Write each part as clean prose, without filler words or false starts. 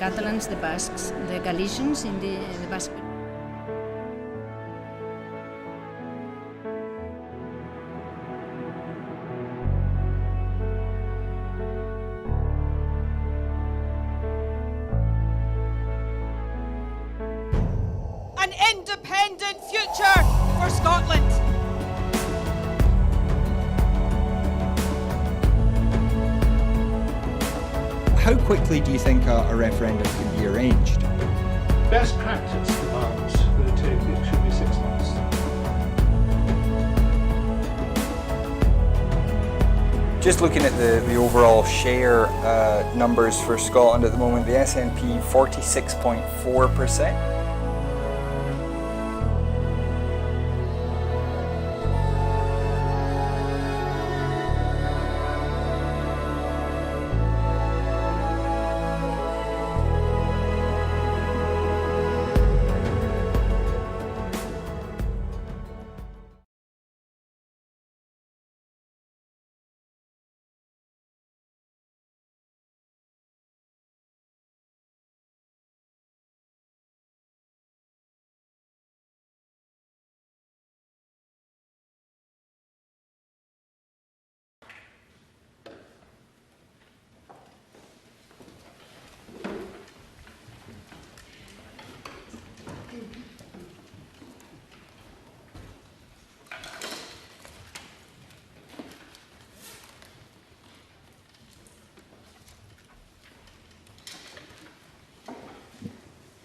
Catalans, the Basques, the Galicians in the Basque. An independent future for Scotland. How quickly do you think a referendum can be arranged? Best practice demands that it should be 6 months. Just looking at the overall share numbers for Scotland at the moment, the SNP 46.4%.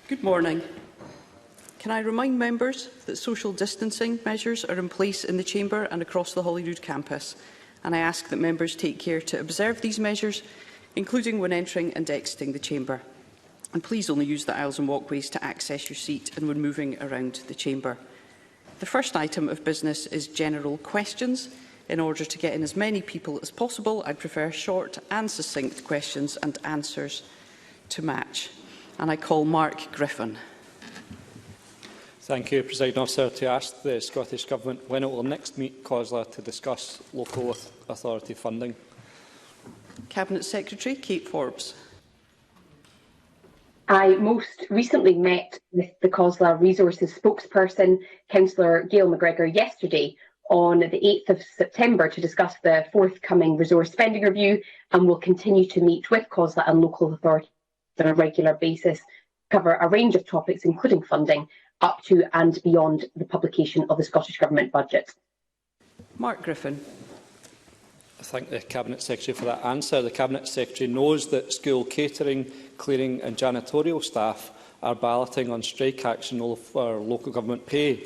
Good morning. Can I remind members that social distancing measures are in place in the Chamber and across the Holyrood campus, and I ask that members take care to observe these measures, including when entering and exiting the Chamber. And please only use the aisles and walkways to access your seat and when moving around the Chamber. The first item of business is general questions. In order to get in as many people as possible, I prefer short and succinct questions and answers to match. And I call Mark Griffin. Thank you, Presiding Officer. To ask the Scottish Government when it will next meet COSLA to discuss local authority funding. Cabinet Secretary Kate Forbes. I most recently met with the COSLA Resources spokesperson, Councillor Gail McGregor, yesterday on the 8th of September to discuss the forthcoming resource spending review, and will continue to meet with COSLA and local authorities on a regular basis, cover a range of topics including funding up to and beyond the publication of the Scottish Government budget. Mark Griffin. I thank the Cabinet Secretary for that answer. The Cabinet Secretary knows that school catering, cleaning and janitorial staff are balloting on strike action for local government pay.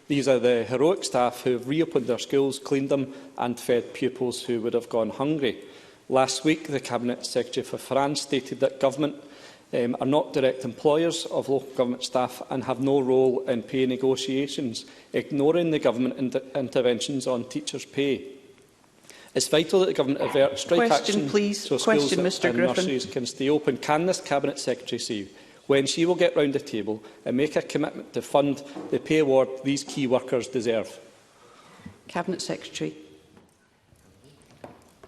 These are the heroic staff who have reopened their schools, cleaned them and fed pupils who would have gone hungry. Last week, the Cabinet Secretary for France stated that government are not direct employers of local government staff and have no role in pay negotiations, ignoring the government interventions on teachers' pay. It's vital that the government avert strike action so schools and nurseries can stay open. Can this Cabinet Secretary say when she will get round the table and make a commitment to fund the pay award these key workers deserve? Cabinet Secretary.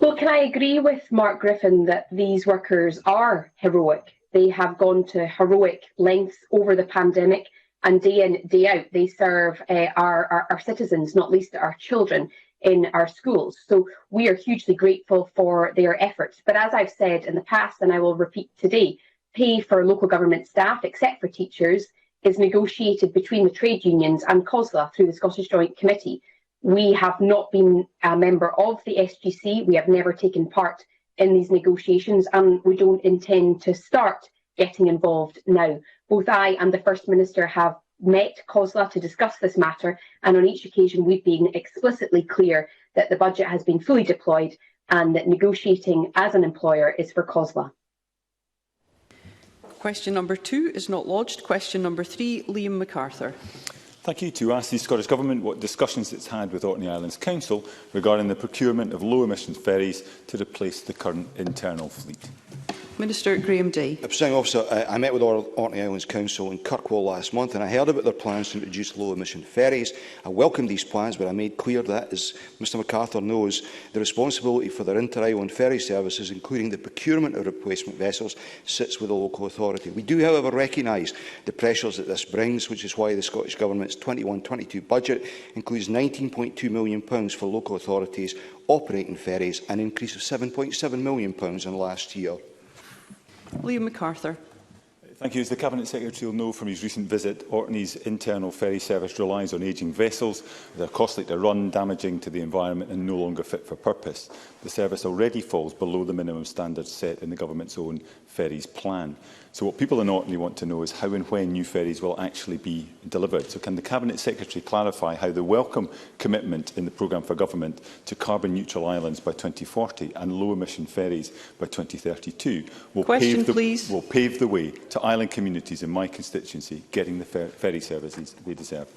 Well, can I agree with Mark Griffin that these workers are heroic? They have gone to heroic lengths over the pandemic, and day in, day out, they serve our citizens, not least our children, in our schools. So we are hugely grateful for their efforts. But as I've said in the past, and I will repeat today, pay for local government staff, except for teachers, is negotiated between the trade unions and COSLA through the Scottish Joint Committee. We have not been a member of the SGC. We have never taken part in these negotiations, and we don't intend to start getting involved now. Both I and the First Minister have met COSLA to discuss this matter, and on each occasion we've been explicitly clear that the budget has been fully deployed and that negotiating as an employer is for COSLA. Question number 2 is not lodged. Question number 3, Liam McArthur. Thank you. To ask the Scottish Government what discussions it's had with Orkney Islands Council regarding the procurement of low-emissions ferries to replace the current internal fleet. Minister Graham Day. Presiding Officer, I met with Orkney Islands Council in Kirkwall last month, and I heard about their plans to introduce low-emission ferries. I welcome these plans, but I made clear that, as Mr McArthur knows, the responsibility for their inter-island ferry services, including the procurement of replacement vessels, sits with the local authority. We do, however, recognise the pressures that this brings, which is why the Scottish Government's 21-22 budget includes £19.2 million for local authorities operating ferries, an increase of £7.7 million in last year. Liam McArthur. Thank you. As the Cabinet Secretary will know from his recent visit, Orkney's internal ferry service relies on ageing vessels. They are costly to run, damaging to the environment and no longer fit for purpose. The service already falls below the minimum standards set in the Government's own ferries plan. So what people in Orkney want to know is how and when new ferries will actually be delivered. So can the Cabinet Secretary clarify how the welcome commitment in the programme for government to carbon-neutral islands by 2040 and low-emission ferries by 2032 will pave the way to island communities in my constituency getting the ferry services they deserve?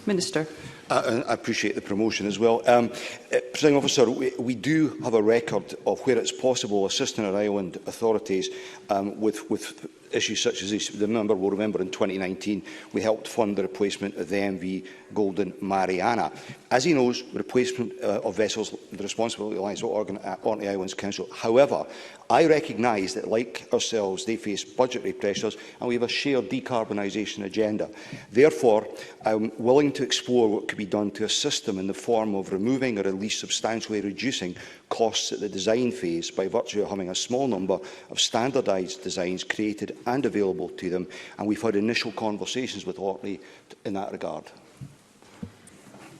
Minister. I appreciate the promotion as well. Presiding Officer, we do have a record of where it's possible assisting our island authorities with issues such as this. The member will remember in 2019 we helped fund the replacement of the MV Golden Mariana. As he knows, replacement of vessels, the responsibility lies with Orkney Islands Council. However, I recognise that, like ourselves, they face budgetary pressures and we have a shared decarbonisation agenda. Therefore, I'm willing to explore what could be done to assist them in the form of removing or at least substantially reducing costs at the design phase by virtue of having a small number of standardised designs created and available to them. And we've had initial conversations with Orkney in that regard.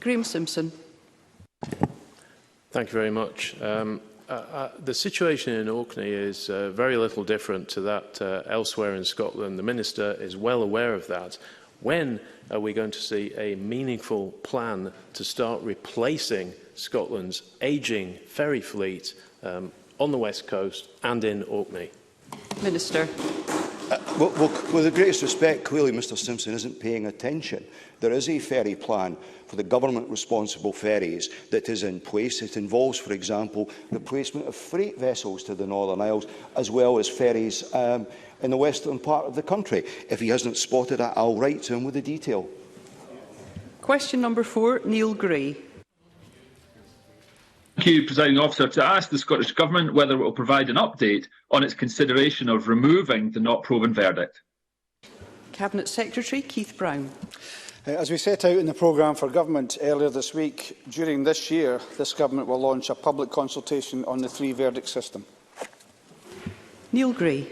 Graham Simpson. Thank you very much. The situation in Orkney is very little different to that elsewhere in Scotland. The Minister is well aware of that. When are we going to see a meaningful plan to start replacing Scotland's ageing ferry fleet on the West Coast and in Orkney? Minister. Well, with the greatest respect, clearly Mr Simpson isn't paying attention. There is a ferry plan for the government-responsible ferries that is in place. It involves, for example, replacement of freight vessels to the Northern Isles, as well as ferries in the western part of the country. If he hasn't spotted that, I'll write to him with the detail. Question number 4, Neil Gray. Thank you, Presiding Officer. To ask the Scottish Government whether it will provide an update on its consideration of removing the not proven verdict. Cabinet Secretary Keith Brown. As we set out in the programme for government earlier this week, during this year, this government will launch a public consultation on the 3-verdict system. Neil Gray.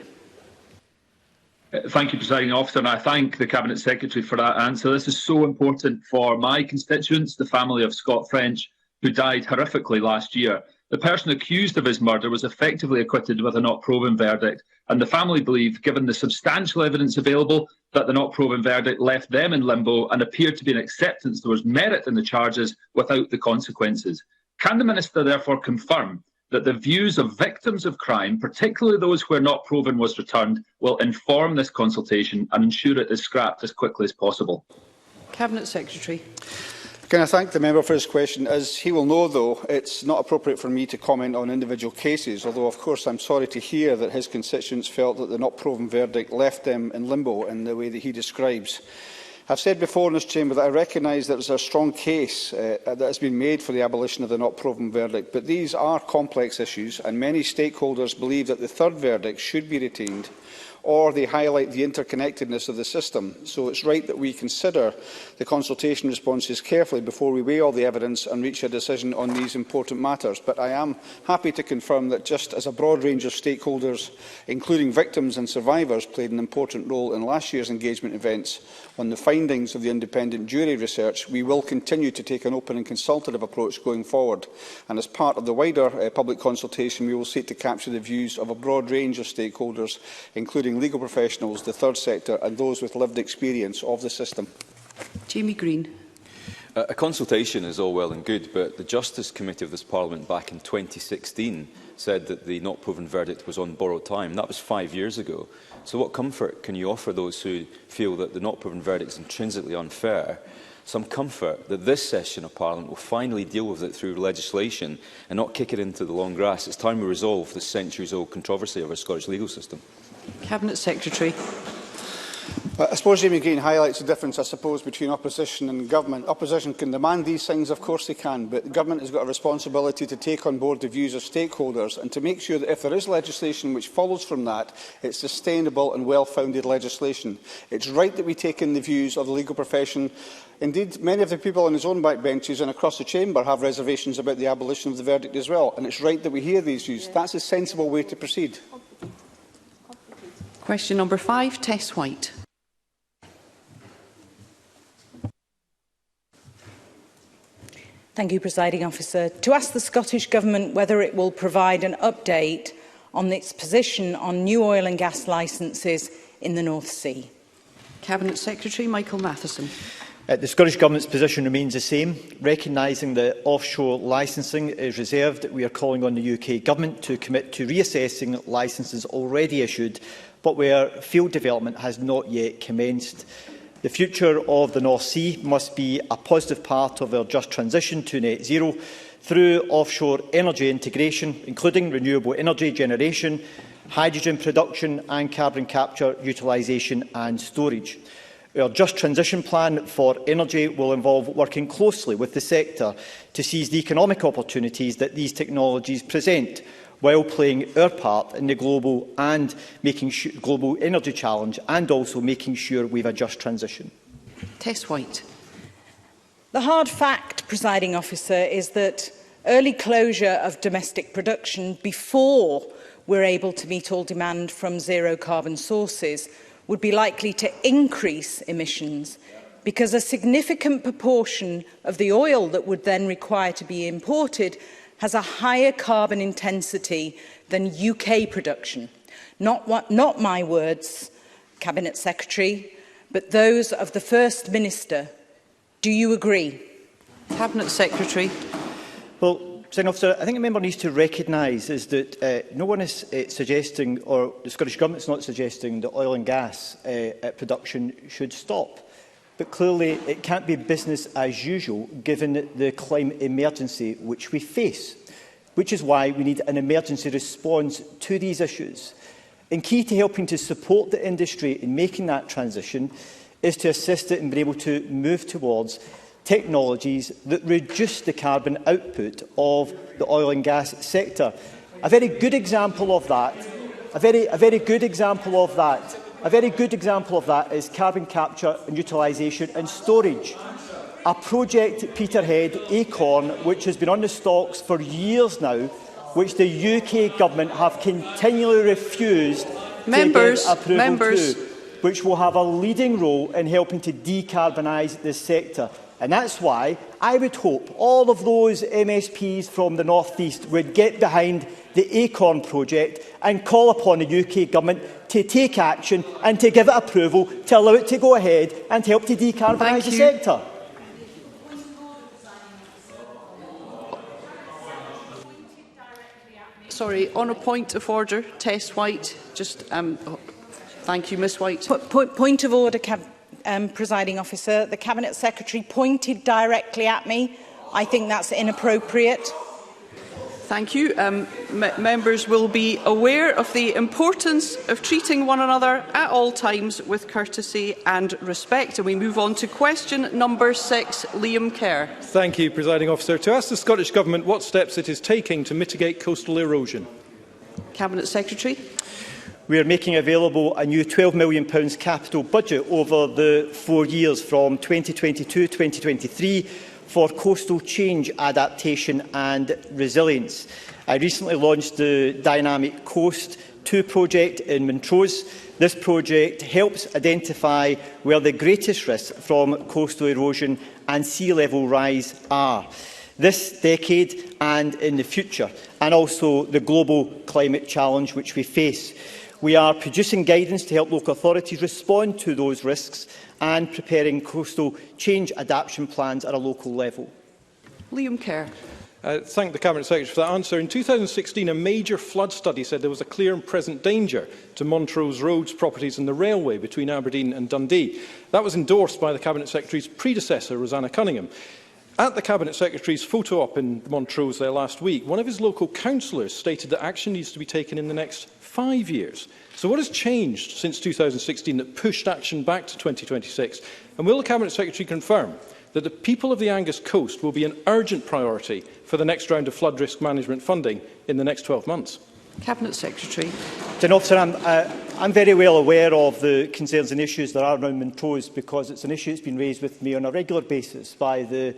Thank you, Presiding Officer, and I thank the Cabinet Secretary for that answer. This is so important for my constituents, the family of Scott French, who died horrifically last year. The person accused of his murder was effectively acquitted with a not proven verdict, and the family believe, given the substantial evidence available, that the not proven verdict left them in limbo and appeared to be an acceptance there was merit in the charges without the consequences. Can the Minister therefore confirm that the views of victims of crime, particularly those where not proven was returned, will inform this consultation and ensure it is scrapped as quickly as possible? Cabinet Secretary. Can I thank the member for his question? As he will know, though, it's not appropriate for me to comment on individual cases, although, of course, I'm sorry to hear that his constituents felt that the not proven verdict left them in limbo in the way that he describes. I've said before in this chamber that I recognise that there is a strong case that has been made for the abolition of the not proven verdict, but these are complex issues and many stakeholders believe that the third verdict should be retained, or they highlight the interconnectedness of the system. So it's right that we consider the consultation responses carefully before we weigh all the evidence and reach a decision on these important matters. But I am happy to confirm that just as a broad range of stakeholders, including victims and survivors, played an important role in last year's engagement events on the findings of the independent jury research, we will continue to take an open and consultative approach going forward. And as part of the wider public consultation, we will seek to capture the views of a broad range of stakeholders, including legal professionals, the third sector and those with lived experience of the system. Jamie Green. A consultation is all well and good, but the Justice Committee of this Parliament back in 2016 said that the not proven verdict was on borrowed time. That was 5 years ago. So what comfort can you offer those who feel that the not proven verdict is intrinsically unfair, some comfort that this session of Parliament will finally deal with it through legislation and not kick it into the long grass. It's time we resolve this centuries-old controversy of our Scottish legal system. Cabinet Secretary. I suppose Jamie Green highlights the difference, I suppose, between opposition and government. Opposition can demand these things, of course they can, but the government has got a responsibility to take on board the views of stakeholders and to make sure that if there is legislation which follows from that, it's sustainable and well-founded legislation. It's right that we take in the views of the legal profession. Indeed, many of the people on his own backbenches and across the chamber have reservations about the abolition of the verdict as well, and it's right that we hear these views. That's a sensible way to proceed. Question number 5, Tess White. Thank you, Presiding Officer. To ask the Scottish Government whether it will provide an update on its position on new oil and gas licences in the North Sea. Cabinet Secretary Michael Matheson. The Scottish Government's position remains the same. Recognising that offshore licensing is reserved, we are calling on the UK Government to commit to reassessing licences already issued, but where field development has not yet commenced. The future of the North Sea must be a positive part of our just transition to net zero through offshore energy integration, including renewable energy generation, hydrogen production and carbon capture, utilisation and storage. Our Just Transition Plan for energy will involve working closely with the sector to seize the economic opportunities that these technologies present, while playing our part in the global energy challenge and also making sure we have a just transition. Tess White. The hard fact, Presiding Officer, is that early closure of domestic production before we're able to meet all demand from zero carbon sources would be likely to increase emissions, because a significant proportion of the oil that would then require to be imported has a higher carbon intensity than UK production. Not my words, Cabinet Secretary, but those of the First Minister. Do you agree? Cabinet Secretary. Well, Presiding Officer, I think a member needs to recognise is that no one is suggesting, or the Scottish Government is not suggesting, that oil and gas production should stop. But clearly it can't be business as usual given the climate emergency which we face, which is why we need an emergency response to these issues. And key to helping to support the industry in making that transition is to assist it in being able to move towards technologies that reduce the carbon output of the oil and gas sector. A very good example of that, is carbon capture and utilisation and storage. A project at Peterhead, Acorn, which has been on the stocks for years now, which the UK Government have continually refused to get approval to, which will have a leading role in helping to decarbonise this sector. And that's why I would hope all of those MSPs from the North East would get behind the Acorn project and call upon the UK Government to take action and to give it approval to allow it to go ahead and help to decarbonise the sector. Sorry, on a point of order, Tess White. Just thank you, Ms White. Point of order, Presiding Officer. The Cabinet Secretary pointed directly at me. I think that's inappropriate. Thank you. Members will be aware of the importance of treating one another at all times with courtesy and respect. And we move on to question number 6, Liam Kerr. Thank you, Presiding Officer. To ask the Scottish Government what steps it is taking to mitigate coastal erosion. Cabinet Secretary. We are making available a new £12 million capital budget over the 4 years from 2022-2023 for coastal change, adaptation and resilience. I recently launched the Dynamic Coast 2 project in Montrose. This project helps identify where the greatest risks from coastal erosion and sea level rise are this decade and in the future, and also the global climate challenge which we face. We are producing guidance to help local authorities respond to those risks and preparing coastal change adaptation plans at a local level. Liam Kerr. Thank the Cabinet Secretary for that answer. In 2016, a major flood study said there was a clear and present danger to Montrose roads, properties and the railway between Aberdeen and Dundee. That was endorsed by the Cabinet Secretary's predecessor, Rosanna Cunningham. At the Cabinet Secretary's photo op in Montrose there last week, one of his local councillors stated that action needs to be taken in the next 5 years. So what has changed since 2016 that pushed action back to 2026? And will the Cabinet Secretary confirm that the people of the Angus Coast will be an urgent priority for the next round of flood risk management funding in the next 12 months? Cabinet Secretary. Officer, I'm very well aware of the concerns and issues that are around Montrose, because it's an issue that's been raised with me on a regular basis by the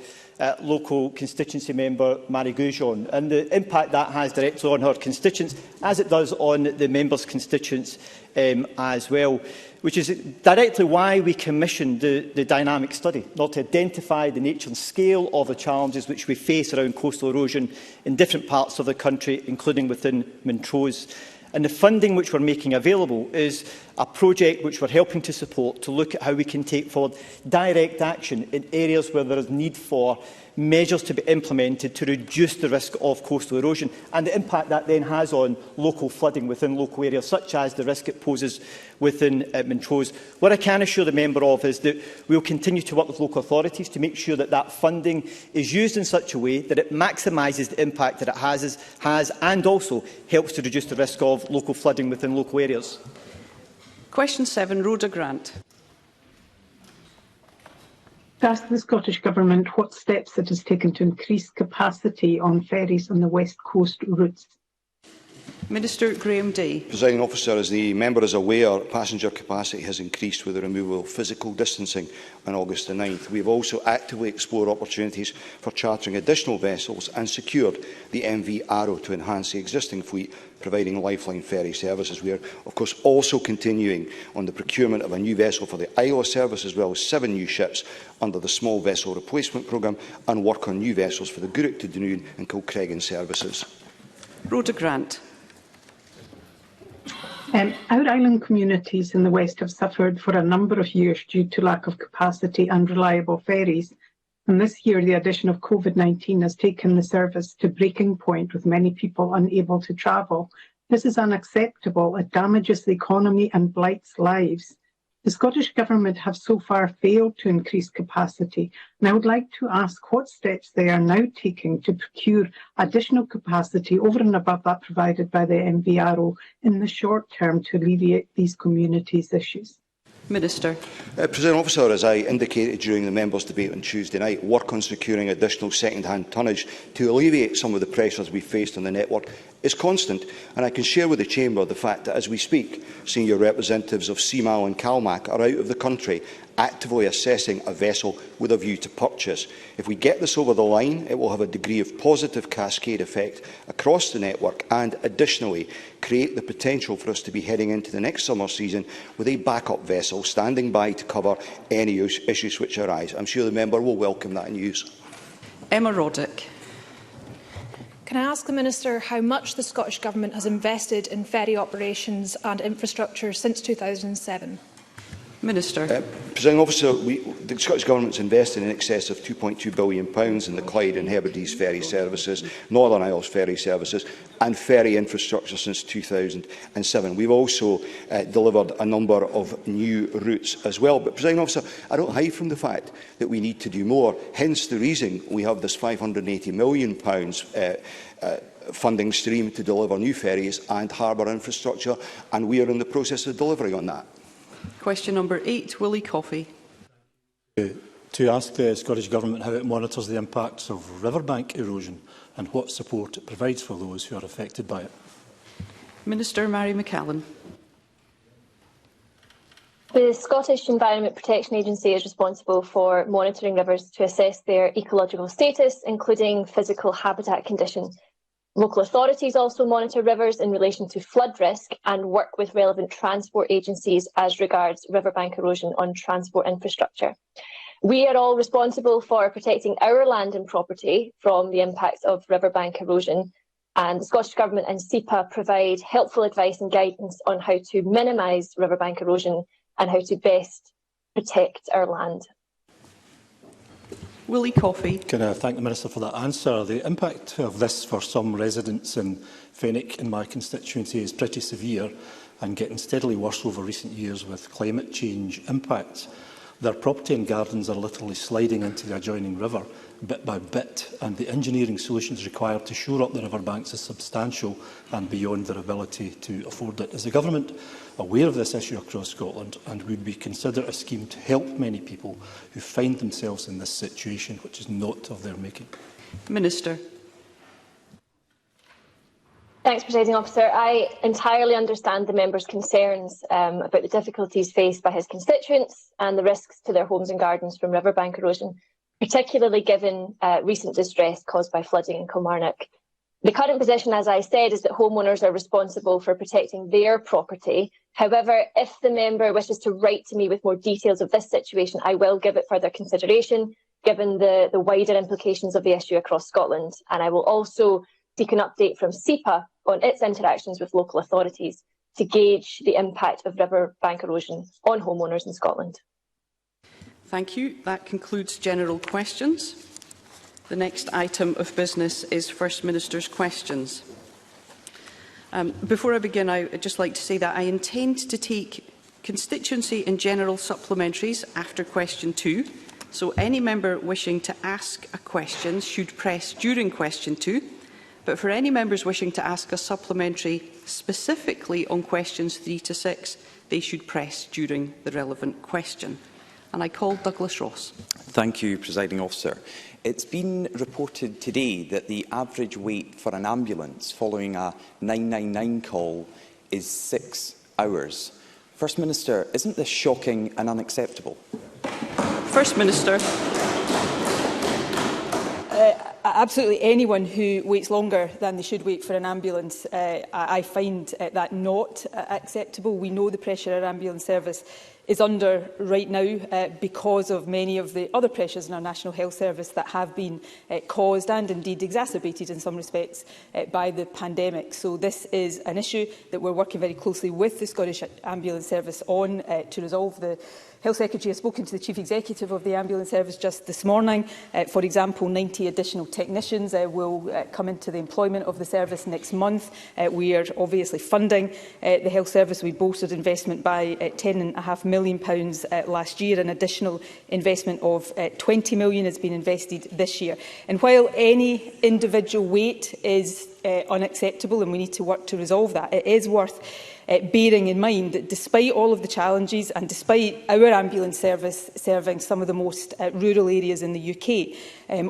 local constituency member, Mary Goujon, and the impact that has directly on her constituents, as it does on the members' constituents as well, which is directly why we commissioned the dynamic study, not to identify the nature and scale of the challenges which we face around coastal erosion in different parts of the country, including within Montrose. And the funding which we're making available is a project which we're helping to support to look at how we can take forward direct action in areas where there is need for measures to be implemented to reduce the risk of coastal erosion and the impact that then has on local flooding within local areas, such as the risk it poses within Montrose. What I can assure the member of is that we will continue to work with local authorities to make sure that that funding is used in such a way that it maximises the impact that it has and also helps to reduce the risk of local flooding within local areas. Question 7, Rhoda Grant. To ask the Scottish Government what steps it has taken to increase capacity on ferries on the West Coast routes. Minister Graham Day. Presiding Officer, as the member is aware, passenger capacity has increased with the removal of physical distancing on August the 9th. We have also actively explored opportunities for chartering additional vessels and secured the MV Arrow to enhance the existing fleet, providing lifeline ferry services. We are, of course, also continuing on the procurement of a new vessel for the Isla service, as well as 7 new ships under the Small Vessel Replacement Programme, and work on new vessels for the Gourock to Dunoon and Kilcreggan services. Rhoda Grant. Our island communities in the West have suffered for a number of years due to lack of capacity and reliable ferries. And this year, the addition of COVID-19 has taken the service to breaking point, with many people unable to travel. This is unacceptable. It damages the economy and blights lives. The Scottish Government have so far failed to increase capacity, and I would like to ask what steps they are now taking to procure additional capacity over and above that provided by the MVRO in the short term to alleviate these communities' issues. Minister. President Officer, as I indicated during the members' debate on Tuesday night, work on securing additional second-hand tonnage to alleviate some of the pressures we faced on the network is constant, and I can share with the Chamber the fact that as we speak, senior representatives of CMAL and CalMac are out of the country actively assessing a vessel with a view to purchase. If we get this over the line, it will have a degree of positive cascade effect across the network and, additionally, create the potential for us to be heading into the next summer season with a backup vessel standing by to cover any issues which arise. I'm sure the member will welcome that news. Emma Roddick. Can I ask the Minister how much the Scottish Government has invested in ferry operations and infrastructure since 2007? Minister. Presiding Officer, the Scottish Government has invested in excess of £2.2 billion in the Clyde and Hebrides ferry services, Northern Isles ferry services and ferry infrastructure since 2007. We've also delivered a number of new routes as well. But, Presiding Officer, I don't hide from the fact that we need to do more, hence the reason we have this £580 million funding stream to deliver new ferries and harbour infrastructure, and we are in the process of delivering on that. Question number 8, Willie Coffey. To ask the Scottish Government how it monitors the impacts of riverbank erosion and what support it provides for those who are affected by it. Minister Mary McAllen. The Scottish Environment Protection Agency is responsible for monitoring rivers to assess their ecological status, including physical habitat condition. Local authorities also monitor rivers in relation to flood risk and work with relevant transport agencies as regards riverbank erosion on transport infrastructure. We are all responsible for protecting our land and property from the impacts of riverbank erosion, and the Scottish Government and SEPA provide helpful advice and guidance on how to minimise riverbank erosion and how to best protect our land. Willie Coffey. Can I thank the Minister for that answer? The impact of this for some residents in Fenwick in my constituency is pretty severe and getting steadily worse over recent years with climate change impacts. Their property and gardens are literally sliding into the adjoining river bit by bit, and the engineering solutions required to shore up the riverbanks is substantial and beyond their ability to afford it. Is the Government aware of this issue across Scotland, and would we consider a scheme to help many people who find themselves in this situation, which is not of their making? Minister. Thanks, Presiding Officer. I entirely understand the member's concerns about the difficulties faced by his constituents and the risks to their homes and gardens from riverbank erosion, particularly given recent distress caused by flooding in Kilmarnock. The current position, as I said, is that homeowners are responsible for protecting their property. However, if the member wishes to write to me with more details of this situation, I will give it further consideration, given the wider implications of the issue across Scotland. And I will also seek an update from SEPA on its interactions with local authorities to gauge the impact of riverbank erosion on homeowners in Scotland. Thank you. That concludes general questions. The next item of business is First Minister's questions. Before I begin, I would just like to say that I intend to take constituency and general supplementaries after question 2. So any member wishing to ask a question should press during question 2. But for any members wishing to ask a supplementary specifically on questions 3 to 6, they should press during the relevant question. And I call Douglas Ross. Thank you, Presiding Officer. It's been reported today that the average wait for an ambulance following a 999 call is 6 hours. First Minister, isn't this shocking and unacceptable? First Minister. Absolutely anyone who waits longer than they should wait for an ambulance, I find that not acceptable. We know the pressure our ambulance service is under right now because of many of the other pressures in our National Health Service that have been caused and indeed exacerbated in some respects by the pandemic. So this is an issue that we're working very closely with the Scottish Ambulance Service on to resolve. The Health Secretary has spoken to the Chief Executive of the Ambulance Service just this morning. For example, 90 additional technicians will come into the employment of the service next month. We are obviously funding the Health Service. We bolstered investment by £10.5 million last year. An additional investment of £20 million has been invested this year. And while any individual wait is unacceptable and we need to work to resolve that, it is worth bearing in mind that despite all of the challenges and despite our ambulance service serving some of the most rural areas in the UK,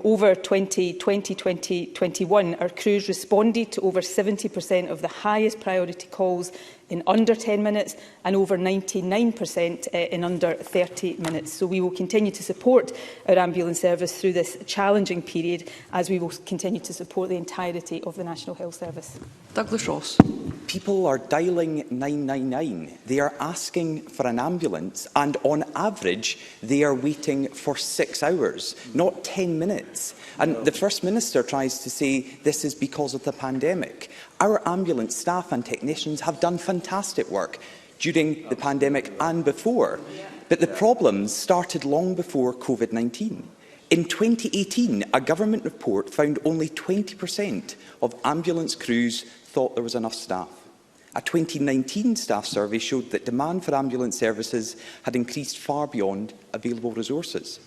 over 2020-2021, our crews responded to over 70% of the highest priority calls in under 10 minutes and over 99% in under 30 minutes. So we will continue to support our ambulance service through this challenging period, as we will continue to support the entirety of the National Health Service. Douglas Ross. People are dialling 999. They are asking for an ambulance, and on average, they are waiting for 6 hours, not 10 minutes. And the First Minister tries to say this is because of the pandemic. Our ambulance staff and technicians have done fantastic work during the pandemic and before. But the problems started long before COVID-19. In 2018, a government report found only 20% of ambulance crews thought there was enough staff. A 2019 staff survey showed that demand for ambulance services had increased far beyond available resources.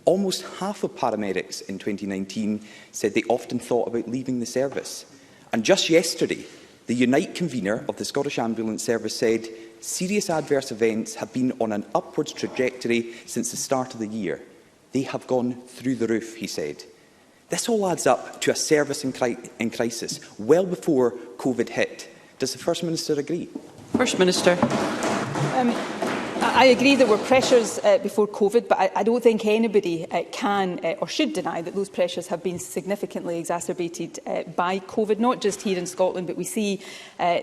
Almost half of paramedics in 2019 said they often thought about leaving the service. And just yesterday, the Unite convener of the Scottish Ambulance Service said serious adverse events have been on an upwards trajectory since the start of the year. They have gone through the roof, he said. This all adds up to a service in crisis, well before COVID hit. Does the First Minister agree? First Minister. I agree there were pressures before COVID, but I don't think anybody can or should deny that those pressures have been significantly exacerbated by COVID, not just here in Scotland, but we see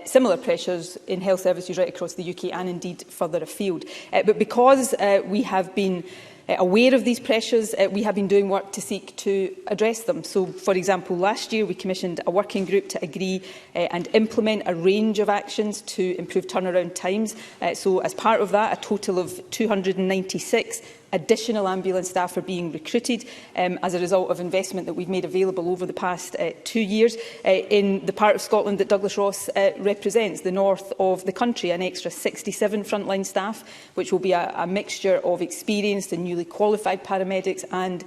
similar pressures in health services right across the UK and indeed further afield. But because we have been aware of these pressures, we have been doing work to seek to address them. So, for example, last year we commissioned a working group to agree and implement a range of actions to improve turnaround times. So, as part of that, a total of 296 additional ambulance staff are being recruited as a result of investment that we've made available over the past 2 years in the part of Scotland that Douglas Ross represents, the north of the country. An extra 67 frontline staff, which will be a mixture of experienced and newly qualified paramedics and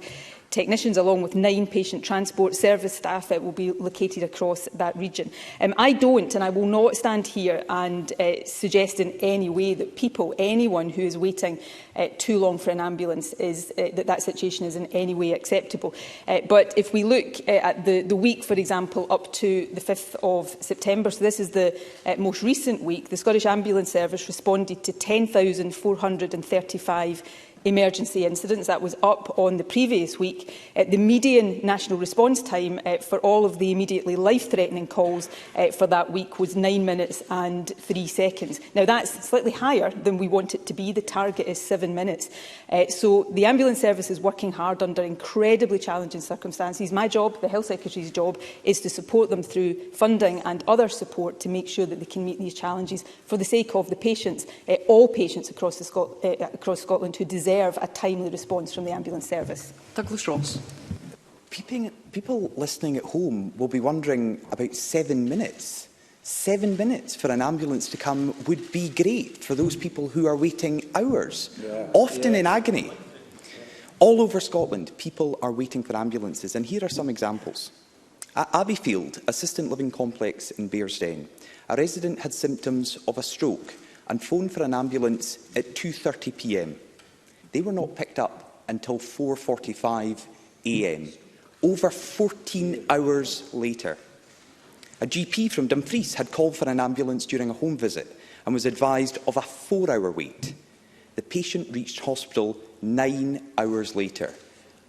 technicians, along with 9 patient transport service staff that will be located across that region. I don't, and I will not stand here and suggest in any way that anyone who is waiting too long for an ambulance, that situation is in any way acceptable. But if we look at the week, for example, up to the 5th of September, so this is the most recent week, the Scottish Ambulance Service responded to 10,435 emergency incidents. That was up on the previous week. The median national response time for all of the immediately life-threatening calls for that week was 9 minutes and 3 seconds. Now, that's slightly higher than we want it to be. The target is 7 minutes. So the ambulance service is working hard under incredibly challenging circumstances. My job, the Health Secretary's job, is to support them through funding and other support to make sure that they can meet these challenges for the sake of the patients, all patients across Scotland who deserve a timely response from the ambulance service. Douglas Ross. People listening at home will be wondering about 7 minutes. 7 minutes for an ambulance to come would be great for those people who are waiting hours, often in agony. All over Scotland, people are waiting for ambulances, and here are some examples. At Abbeyfield Assistant Living Complex in Bearsden, a resident had symptoms of a stroke and phoned for an ambulance at 2:30 p.m. They were not picked up until 4:45 a.m, over 14 hours later. A GP from Dumfries had called for an ambulance during a home visit and was advised of a 4-hour wait. The patient reached hospital 9 hours later,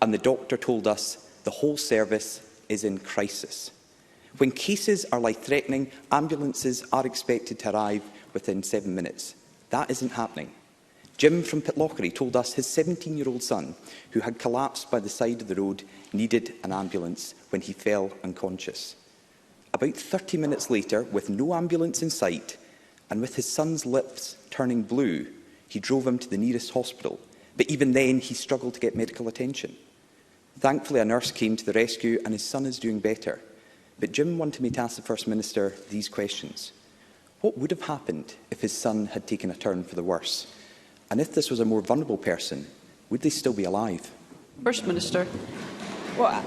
and the doctor told us the whole service is in crisis. When cases are life-threatening, ambulances are expected to arrive within 7 minutes. That isn't happening. Jim from Pitlochry told us his 17-year-old son, who had collapsed by the side of the road, needed an ambulance when he fell unconscious. About 30 minutes later, with no ambulance in sight, and with his son's lips turning blue, he drove him to the nearest hospital. But even then, he struggled to get medical attention. Thankfully, a nurse came to the rescue, and his son is doing better. But Jim wanted me to ask the First Minister these questions. What would have happened if his son had taken a turn for the worse? And if this was a more vulnerable person, would they still be alive? First Minister. Well,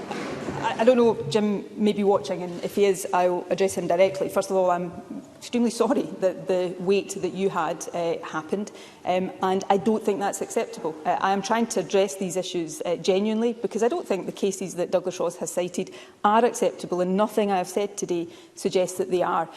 I don't know if Jim may be watching, and if he is, I'll address him directly. First of all, I'm extremely sorry that the wait that you had happened, and I don't think that's acceptable. I am trying to address these issues genuinely, because I don't think the cases that Douglas Ross has cited are acceptable, and nothing I have said today suggests that they are.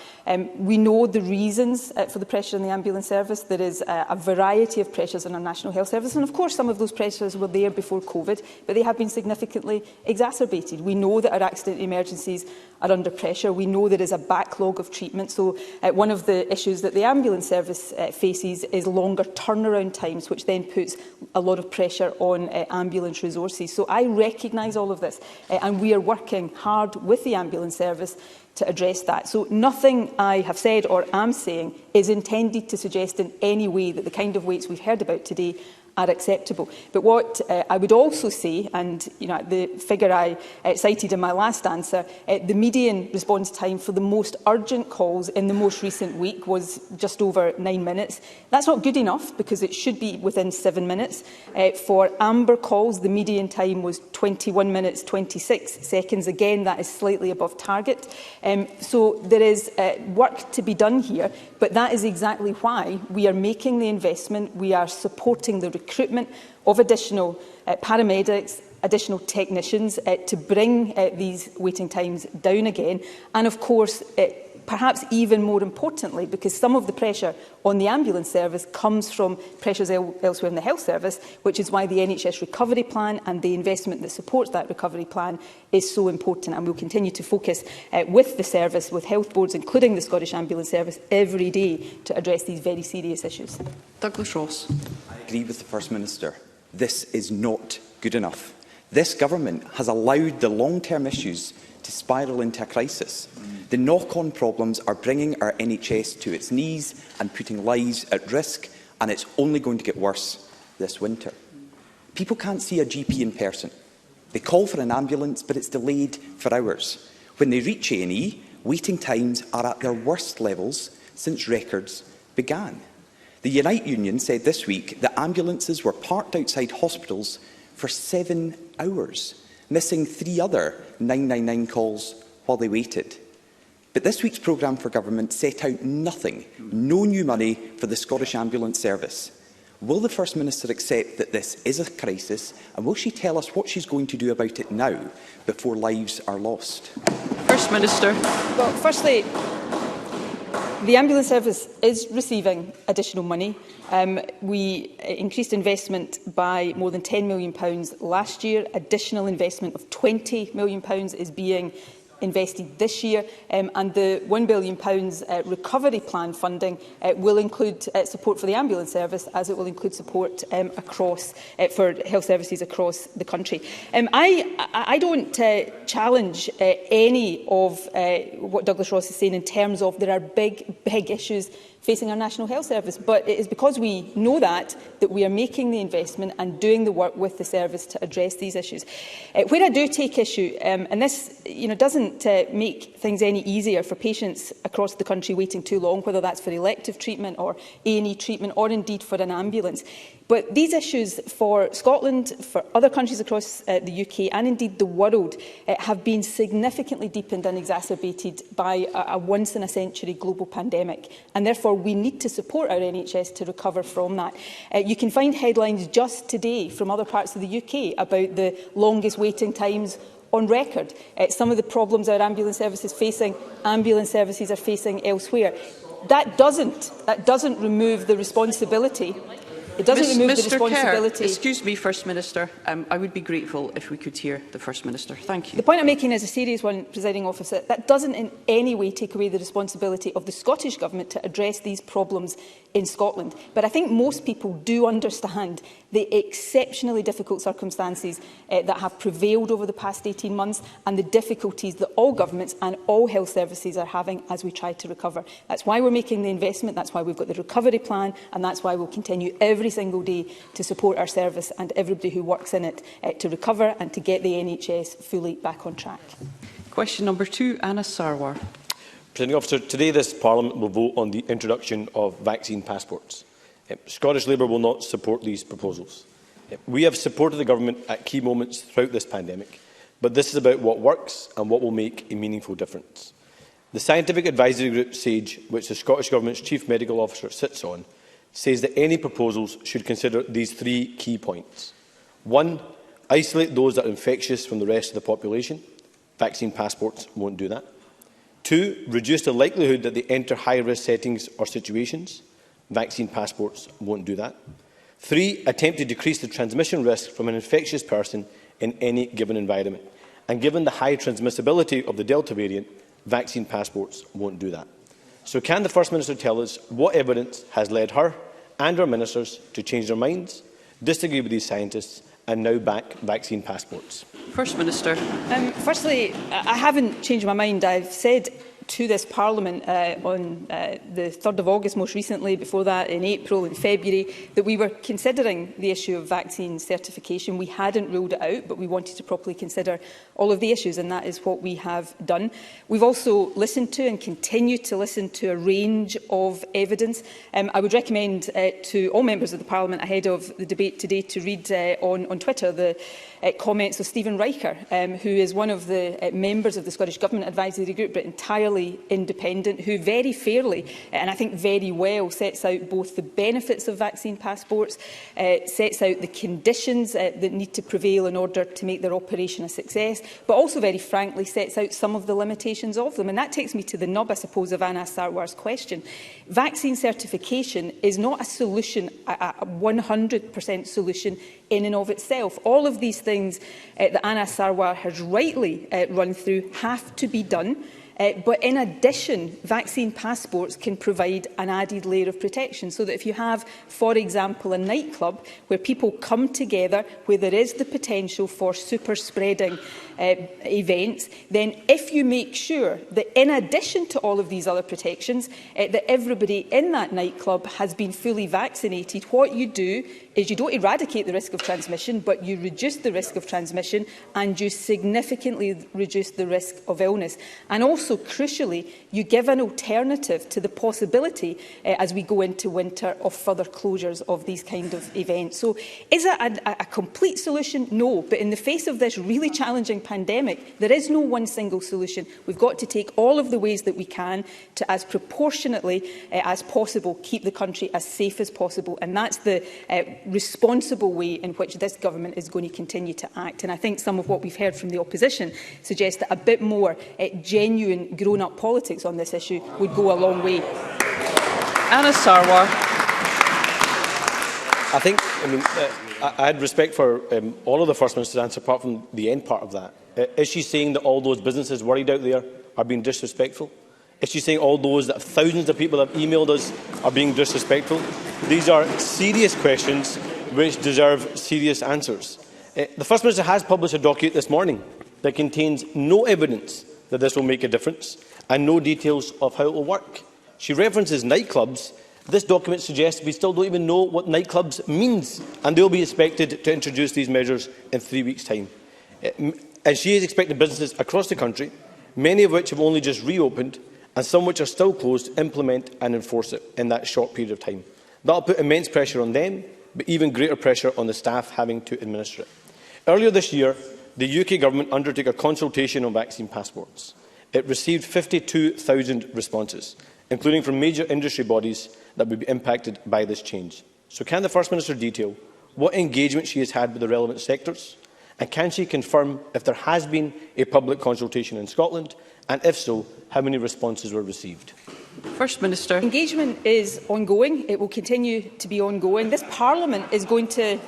We know the reasons for the pressure on the ambulance service. There is a variety of pressures on our National Health Service, and of course some of those pressures were there before COVID, but they have been significantly exacerbated. We know that our accident emergencies are under pressure. We know there is a backlog of treatment. So one of the issues that the ambulance service faces is longer turnaround times, which then puts a lot of pressure on ambulance resources. So I recognise all of this, and we are working hard with the ambulance service to address that. So nothing I have said or am saying is intended to suggest in any way that the kind of waits we've heard about today are acceptable. But what I would also say, and the figure I cited in my last answer, the median response time for the most urgent calls in the most recent week was just over 9 minutes. That's not good enough, because it should be within 7 minutes. For amber calls, the median time was 21 minutes 26 seconds. Again, that is slightly above target. So there is work to be done here, but that is exactly why we are making the investment. We are supporting the recruitment of additional paramedics, additional technicians to bring these waiting times down again. And of course, perhaps even more importantly, because some of the pressure on the ambulance service comes from pressures elsewhere in the health service, which is why the NHS recovery plan and the investment that supports that recovery plan is so important. And we'll continue to focus with the service, with health boards, including the Scottish Ambulance Service, every day to address these very serious issues. Douglas Ross. I agree with the First Minister. This is not good enough. This government has allowed the long-term issues to spiral into a crisis. The knock-on problems are bringing our NHS to its knees and putting lives at risk, and it's only going to get worse this winter. People can't see a GP in person. They call for an ambulance, but it's delayed for hours. When they reach A&E, waiting times are at their worst levels since records began. The Unite Union said this week that ambulances were parked outside hospitals for 7 hours, missing 3 other 999 calls while they waited. But this week's programme for government set out nothing, no new money for the Scottish Ambulance Service. Will the First Minister accept that this is a crisis, and will she tell us what she's going to do about it now, before lives are lost? First Minister. Well, firstly, the ambulance service is receiving additional money. We increased investment by more than £10 million last year. Additional investment of £20 million is being invested this year, and the £1 billion recovery plan funding will include support for the ambulance service, as it will include support for health services across the country. I don't challenge any of what Douglas Ross is saying in terms of there are big issues facing our National Health Service, but it is because we know that we are making the investment and doing the work with the service to address these issues. Where I do take issue, and this doesn't make things any easier for patients across the country waiting too long, whether that's for elective treatment or A&E treatment or indeed for an ambulance. But these issues for Scotland, for other countries across the UK and indeed the world have been significantly deepened and exacerbated by a once-in-a-century global pandemic, and therefore we need to support our NHS to recover from that. You can find headlines just today from other parts of the UK about the longest waiting times on record. Some of the problems our ambulance service is facing, ambulance services are facing elsewhere. That doesn't remove the responsibility. It doesn't remove the responsibility. Kerr, excuse me, First Minister. I would be grateful if we could hear the First Minister. Thank you. The point I'm making is a serious one, Presiding Officer. That doesn't in any way take away the responsibility of the Scottish Government to address these problems in Scotland. But I think most people do understand the exceptionally difficult circumstances that have prevailed over the past 18 months and the difficulties that all governments and all health services are having as we try to recover. That's why we're making the investment, that's why we've got the recovery plan, and that's why we'll continue every single day to support our service and everybody who works in it to recover and to get the NHS fully back on track. Question number 2, Anna Sarwar. Presiding Officer, today this Parliament will vote on the introduction of vaccine passports. Scottish Labour will not support these proposals. We have supported the Government at key moments throughout this pandemic, but this is about what works and what will make a meaningful difference. The Scientific Advisory Group, SAGE, which the Scottish Government's Chief Medical Officer sits on, says that any proposals should consider these 3 key points. 1. Isolate those that are infectious from the rest of the population. Vaccine passports won't do that. 2. Reduce the likelihood that they enter high-risk settings or situations. Vaccine passports won't do that. 3. Attempt to decrease the transmission risk from an infectious person in any given environment. And given the high transmissibility of the Delta variant, vaccine passports won't do that. So can the First Minister tell us what evidence has led her and our ministers to change their minds, disagree with these scientists and now back vaccine passports? First Minister. Firstly, I haven't changed my mind. I've said to this Parliament on the 3rd of August, most recently, before that in April and February, that we were considering the issue of vaccine certification. We hadn't ruled it out, but we wanted to properly consider all of the issues, and that is what we have done. We've also listened to and continue to listen to a range of evidence. I would recommend to all members of the Parliament ahead of the debate today to read on Twitter the comments of Stephen Riker, who is one of the members of the Scottish Government Advisory Group, but entirely independent, who very fairly and I think very well sets out both the benefits of vaccine passports, sets out the conditions that need to prevail in order to make their operation a success, but also very frankly sets out some of the limitations of them. And that takes me to the nub, I suppose, of Anna Sarwar's question. Vaccine certification is not a solution, a 100% solution in and of itself. All of these things that Anna Sarwar has rightly run through have to be done. But in addition, vaccine passports can provide an added layer of protection, so that if you have, for example, a nightclub where people come together, where there is the potential for super spreading events, then if you make sure that in addition to all of these other protections, that everybody in that nightclub has been fully vaccinated, what you do is you don't eradicate the risk of transmission, but you reduce the risk of transmission and you significantly reduce the risk of illness. And also, crucially, you give an alternative to the possibility, as we go into winter, of further closures of these kind of events. So is it a complete solution? No. But in the face of this really challenging pandemic, there is no one single solution. We've got to take all of the ways that we can to, as proportionately as possible, keep the country as safe as possible. And that's the responsible way in which this government is going to continue to act. And I think some of what we've heard from the opposition suggests that a bit more genuine grown-up politics on this issue would go a long way. Anna Sarwar. I think, I had respect for all of the First Minister's answer, apart from the end part of that. Is she saying that all those businesses worried out there are being disrespectful? Is she saying all those that thousands of people have emailed us are being disrespectful? These are serious questions which deserve serious answers. The First Minister has published a document this morning that contains no evidence that this will make a difference and no details of how it will work. She references nightclubs. This document suggests we still don't even know what nightclubs means, and they'll be expected to introduce these measures in 3 weeks' time. And she is expecting businesses across the country, many of which have only just reopened, and some which are still closed, to implement and enforce it in that short period of time. That will put immense pressure on them, but even greater pressure on the staff having to administer it. Earlier this year, the UK Government undertook a consultation on vaccine passports. It received 52,000 responses, including from major industry bodies that would be impacted by this change. So can the First Minister detail what engagement she has had with the relevant sectors? And can she confirm if there has been a public consultation in Scotland? And if so, how many responses were received? First Minister. Engagement is ongoing. It will continue to be ongoing. This Parliament is going to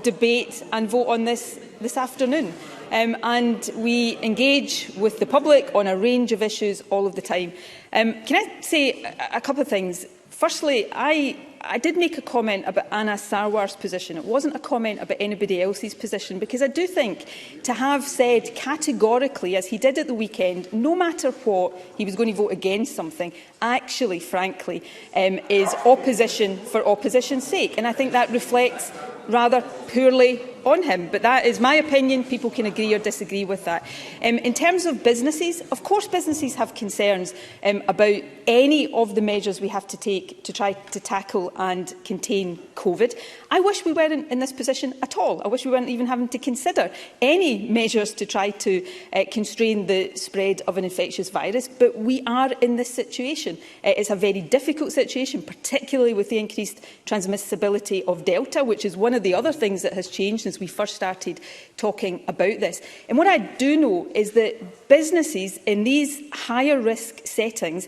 debate and vote on this afternoon. And we engage with the public on a range of issues all of the time. Can I say a couple of things? Firstly, I did make a comment about Anna Sarwar's position. It wasn't a comment about anybody else's position, because I do think to have said categorically, as he did at the weekend, no matter what, he was going to vote against something, actually, frankly, is opposition for opposition's sake. And I think that reflects rather poorly on him. But that is my opinion. People can agree or disagree with that. In terms of businesses, of course businesses have concerns about any of the measures we have to take to try to tackle and contain COVID. I wish we weren't in this position at all. I wish we weren't even having to consider any measures to try to constrain the spread of an infectious virus. But we are in this situation. It's a very difficult situation, particularly with the increased transmissibility of Delta, which is one of the other things that has changed since we first started talking about this. And what I do know is that businesses in these higher risk settings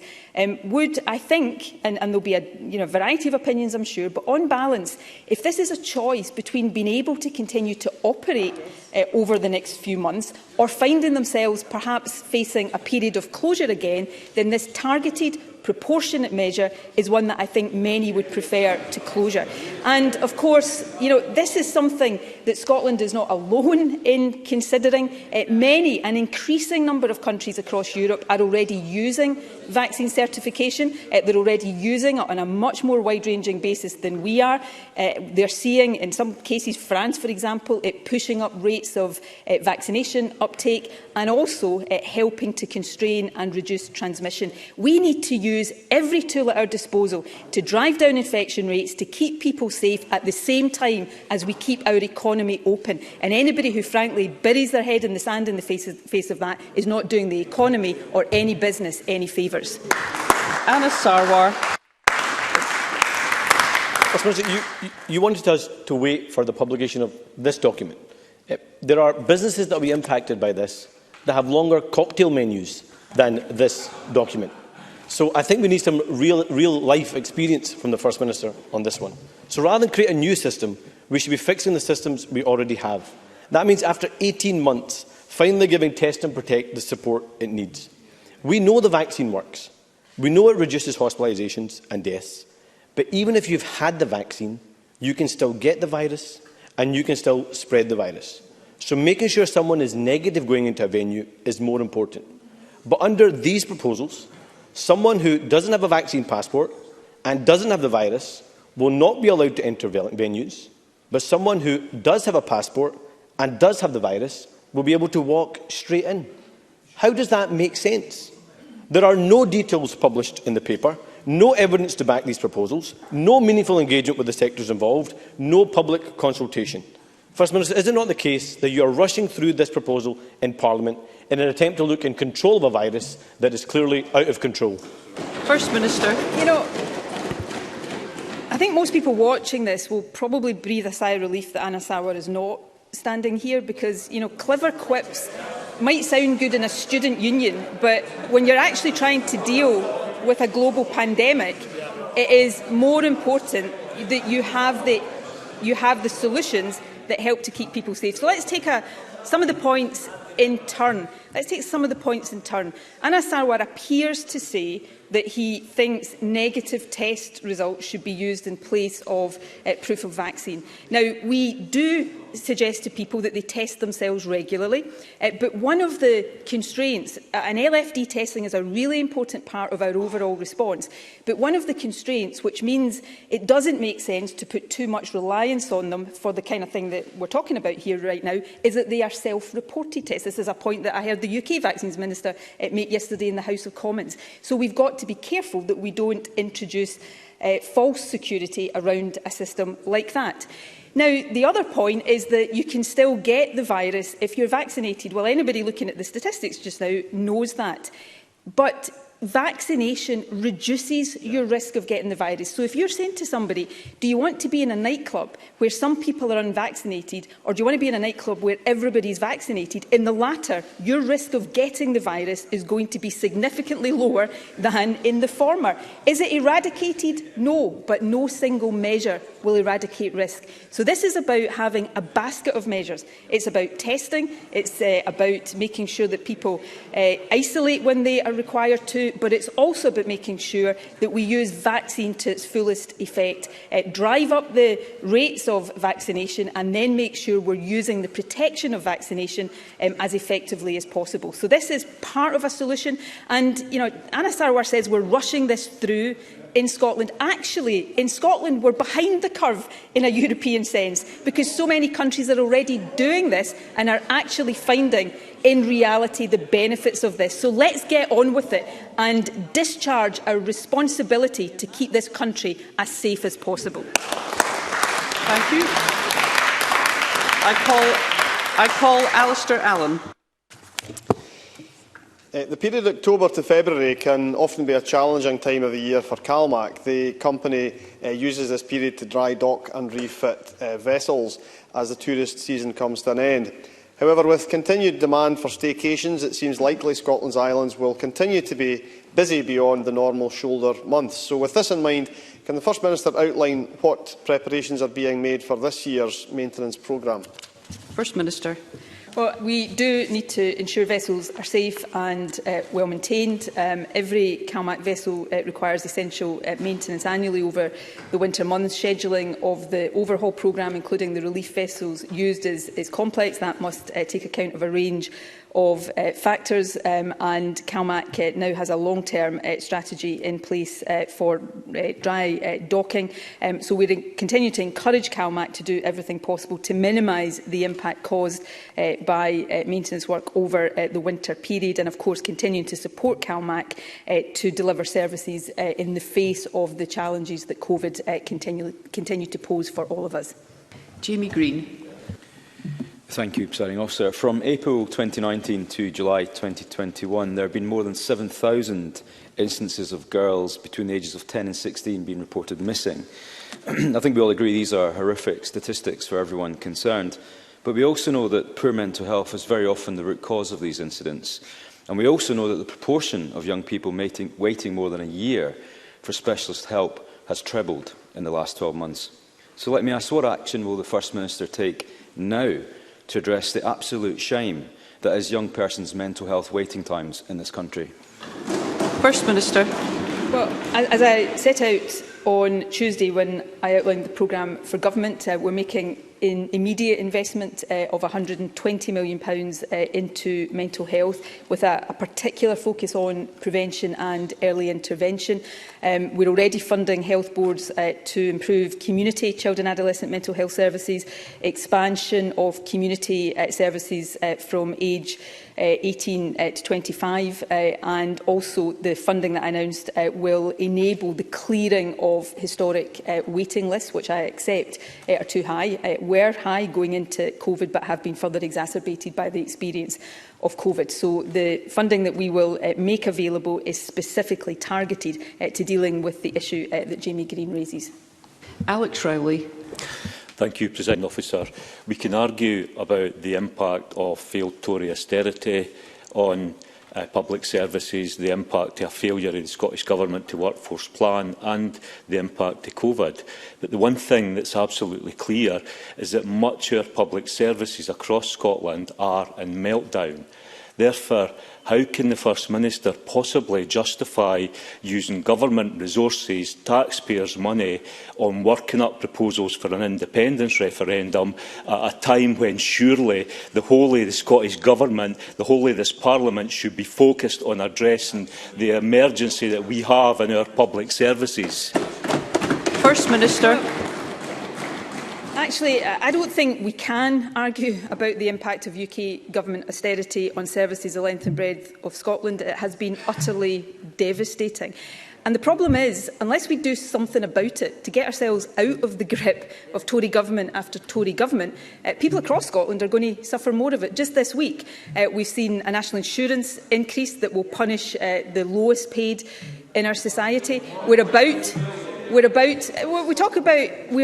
would, I think, and there'll be a variety of opinions, I'm sure, but on balance, if this is a choice between being able to continue to operate over the next few months or finding themselves perhaps facing a period of closure again, then this targeted, proportionate measure is one that I think many would prefer to closure. And of course, this is something that Scotland is not alone in considering. Many, an increasing number of countries across Europe are already using vaccine certification. They're already using it on a much more wide-ranging basis than we are. They're seeing, in some cases, France, for example, it pushing up rates of vaccination uptake and also helping to constrain and reduce transmission. We need to use every tool at our disposal to drive down infection rates, to keep people safe at the same time as we keep our economy open. And anybody who, frankly, buries their head in the sand in the face of that is not doing the economy or any business any favours. Anna Sarwar. You wanted us to wait for the publication of this document. There are businesses that will be impacted by this that have longer cocktail menus than this document. So I think we need some real-life experience from the First Minister on this one. So rather than create a new system, we should be fixing the systems we already have. That means after 18 months, finally giving Test and Protect the support it needs. We know the vaccine works. We know it reduces hospitalisations and deaths. But even if you've had the vaccine, you can still get the virus and you can still spread the virus. So making sure someone is negative going into a venue is more important. But under these proposals, someone who doesn't have a vaccine passport and doesn't have the virus will not be allowed to enter venues, but someone who does have a passport and does have the virus will be able to walk straight in. How does that make sense? There are no details published in the paper, no evidence to back these proposals, no meaningful engagement with the sectors involved, no public consultation. First Minister, is it not the case that you are rushing through this proposal in Parliament in an attempt to look in control of a virus that is clearly out of control? First Minister. You know, I think most people watching this will probably breathe a sigh of relief that Anna Sarwar is not standing here, because, you know, clever quips might sound good in a student union, but when you're actually trying to deal with a global pandemic, it is more important that you have the solutions that help to keep people safe. So let's take some of the points in turn. Anna Sarwar appears to say that he thinks negative test results should be used in place of proof of vaccine. Now, we do suggest to people that they test themselves regularly, but one of the constraints, and LFD testing is a really important part of our overall response, but one of the constraints, which means it doesn't make sense to put too much reliance on them for the kind of thing that we're talking about here right now, is that they are self-reported tests. This is a point that I heard the UK Vaccines Minister make yesterday in the House of Commons. So we've got to be careful that we don't introduce false security around a system like that. Now, the other point is that you can still get the virus if you're vaccinated. Well, anybody looking at the statistics just now knows that. But vaccination reduces your risk of getting the virus. So if you're saying to somebody, do you want to be in a nightclub where some people are unvaccinated, or do you want to be in a nightclub where everybody's vaccinated? In the latter, your risk of getting the virus is going to be significantly lower than in the former. Is it eradicated? No, but no single measure will eradicate risk. So this is about having a basket of measures. It's about testing, it's about making sure that people isolate when they are required to, but it's also about making sure that we use vaccine to its fullest effect, drive up the rates of vaccination, and then make sure we're using the protection of vaccination as effectively as possible. So this is part of a solution. And, you know, Anna Sarwar says we're rushing this through in Scotland. Actually, in Scotland, we're behind the curve in a European sense, because so many countries are already doing this and are actually finding, in reality, the benefits of this. So let's get on with it and discharge our responsibility to keep this country as safe as possible. Thank you. I call Alistair Allen. The period October to February can often be a challenging time of the year for CalMac. The company uses this period to dry dock and refit vessels as the tourist season comes to an end. However, with continued demand for staycations, it seems likely Scotland's islands will continue to be busy beyond the normal shoulder months. So with this in mind, can the First Minister outline what preparations are being made for this year's maintenance programme? First Minister. Well, we do need to ensure vessels are safe and well maintained. Every CalMac vessel requires essential maintenance annually over the winter months. Scheduling of the overhaul programme, including the relief vessels used, is complex. That must take account of a range of factors, and CalMac now has a long-term strategy in place for dry docking. So we continue to encourage CalMac to do everything possible to minimise the impact caused by maintenance work over the winter period, and of course continuing to support CalMac to deliver services in the face of the challenges that COVID continue to pose for all of us. Jamie Green. Thank you, Presiding Officer. From April 2019 to July 2021, there have been more than 7,000 instances of girls between the ages of 10 and 16 being reported missing. I think we all agree these are horrific statistics for everyone concerned. But we also know that poor mental health is very often the root cause of these incidents. And we also know that the proportion of young people waiting more than a year for specialist help has trebled in the last 12 months. So let me ask, what action will the First Minister take now to address the absolute shame that is young persons' mental health waiting times in this country? First Minister. Well, as I set out on Tuesday when I outlined the programme for government, we're making an immediate investment of £120 million into mental health, with a particular focus on prevention and early intervention. We're already funding health boards to improve community children and adolescent mental health services, expansion of community services from age 18 to 25, and also the funding that I announced will enable the clearing of historic waiting lists, which I accept are too high, were high going into COVID, but have been further exacerbated by the experience of COVID. So the funding that we will make available is specifically targeted to dealing with the issue that Jamie Green raises. Alex Rowley. Thank you, Presiding Officer. We can argue about the impact of failed Tory austerity on public services, the impact of a failure of the Scottish Government to workforce plan and the impact of COVID. But the one thing that's absolutely clear is that much of our public services across Scotland are in meltdown. Therefore, how can the First Minister possibly justify using government resources, taxpayers' money, on working up proposals for an independence referendum at a time when surely the whole of the Scottish Government, the whole of this Parliament should be focused on addressing the emergency that we have in our public services? First Minister. Actually, I don't think we can argue about the impact of UK Government austerity on services the length and breadth of Scotland. It has been utterly devastating. And the problem is, unless we do something about it to get ourselves out of the grip of Tory government after Tory government, people across Scotland are going to suffer more of it. Just this week, we've seen a national insurance increase that will punish the lowest paid in our society. We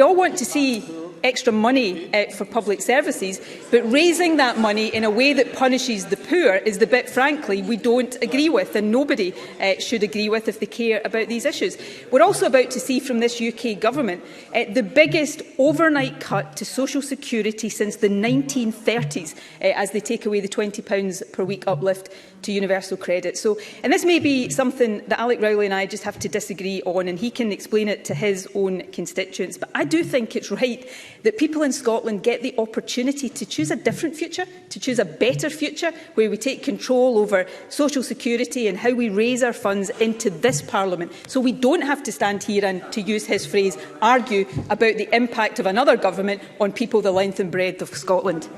all want to see extra money for public services, but raising that money in a way that punishes the poor is the bit, frankly, we don't agree with, and nobody should agree with if they care about these issues. We're also about to see from this UK Government the biggest overnight cut to social security since the 1930s as they take away the £20 per week uplift to universal credit. And this may be something that Alex Rowley and I just have to disagree on, and he can explain it to his own constituents. But I do think it's right that people in Scotland get the opportunity to choose a different future, to choose a better future, where we take control over social security and how we raise our funds into this Parliament, so we don't have to stand here and, to use his phrase, argue about the impact of another government on people the length and breadth of Scotland.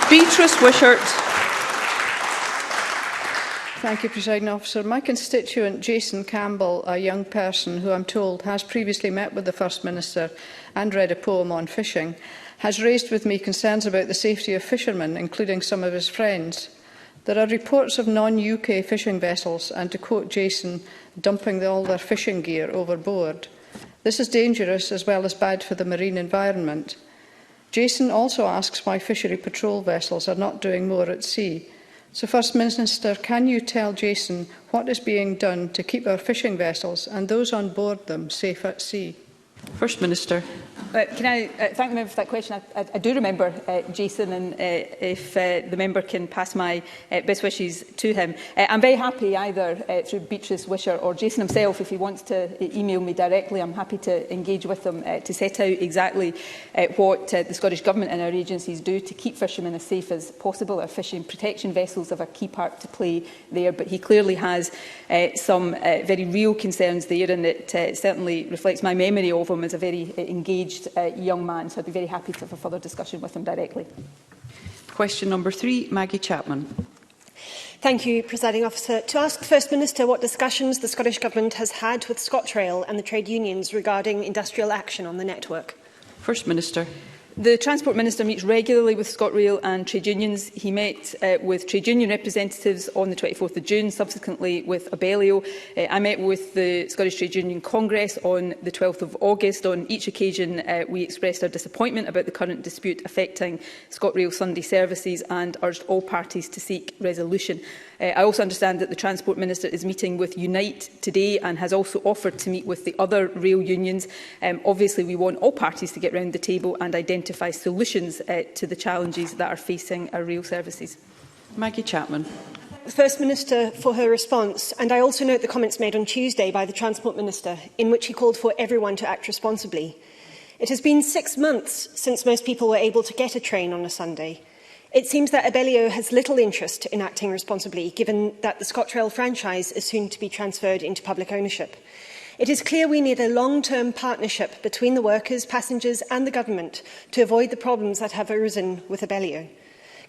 Beatrice Wishart. Thank you, Presiding Officer. My constituent, Jason Campbell, a young person who I'm told has previously met with the First Minister and read a poem on fishing, has raised with me concerns about the safety of fishermen, including some of his friends. There are reports of non-UK fishing vessels, and to quote Jason, dumping all their fishing gear overboard. This is dangerous as well as bad for the marine environment. Jason also asks why fishery patrol vessels are not doing more at sea. So, First Minister, can you tell Jason what is being done to keep our fishing vessels and those on board them safe at sea? First Minister. Can I thank the member for that question? I do remember Jason, and if the member can pass my best wishes to him. I'm very happy either through Beatrice Wishart or Jason himself, if he wants to email me directly. I'm happy to engage with him to set out exactly what the Scottish Government and our agencies do to keep fishermen as safe as possible. Our fishing protection vessels have a key part to play there, but he clearly has some very real concerns there, and it certainly reflects my memory of him as a very engaged young man, so I'd be very happy to have a further discussion with him directly. Question number 3, Maggie Chapman. Thank you, Presiding Officer. To ask the First Minister what discussions the Scottish Government has had with ScotRail and the trade unions regarding industrial action on the network. First Minister. The Transport Minister meets regularly with ScotRail and trade unions. He met with trade union representatives on the 24th of June, subsequently with Abellio. I met with the Scottish Trade Union Congress on the 12th of August. On each occasion, we expressed our disappointment about the current dispute affecting ScotRail Sunday services and urged all parties to seek resolution. I also understand that the Transport Minister is meeting with Unite today and has also offered to meet with the other rail unions. Obviously, we want all parties to get round the table and identify identify solutions to the challenges that are facing our rail services. Maggie Chapman. The First Minister for her response, and I also note the comments made on Tuesday by the Transport Minister, in which he called for everyone to act responsibly. It has been 6 months since most people were able to get a train on a Sunday. It seems that Abellio has little interest in acting responsibly, given that the ScotRail franchise is soon to be transferred into public ownership. It is clear we need a long-term partnership between the workers, passengers and the government to avoid the problems that have arisen with Abellio.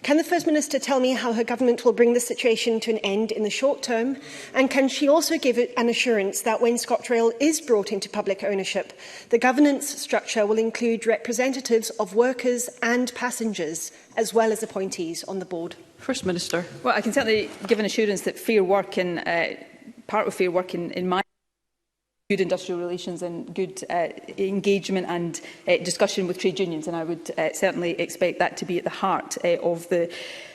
Can the First Minister tell me how her government will bring this situation to an end in the short term? And can she also give an assurance that when ScotRail is brought into public ownership, the governance structure will include representatives of workers and passengers, as well as appointees on the board? First Minister. Well, I can certainly give an assurance that fair work and part of fair work in my good industrial relations and good engagement and discussion with trade unions, and I would certainly expect that to be at the heart of the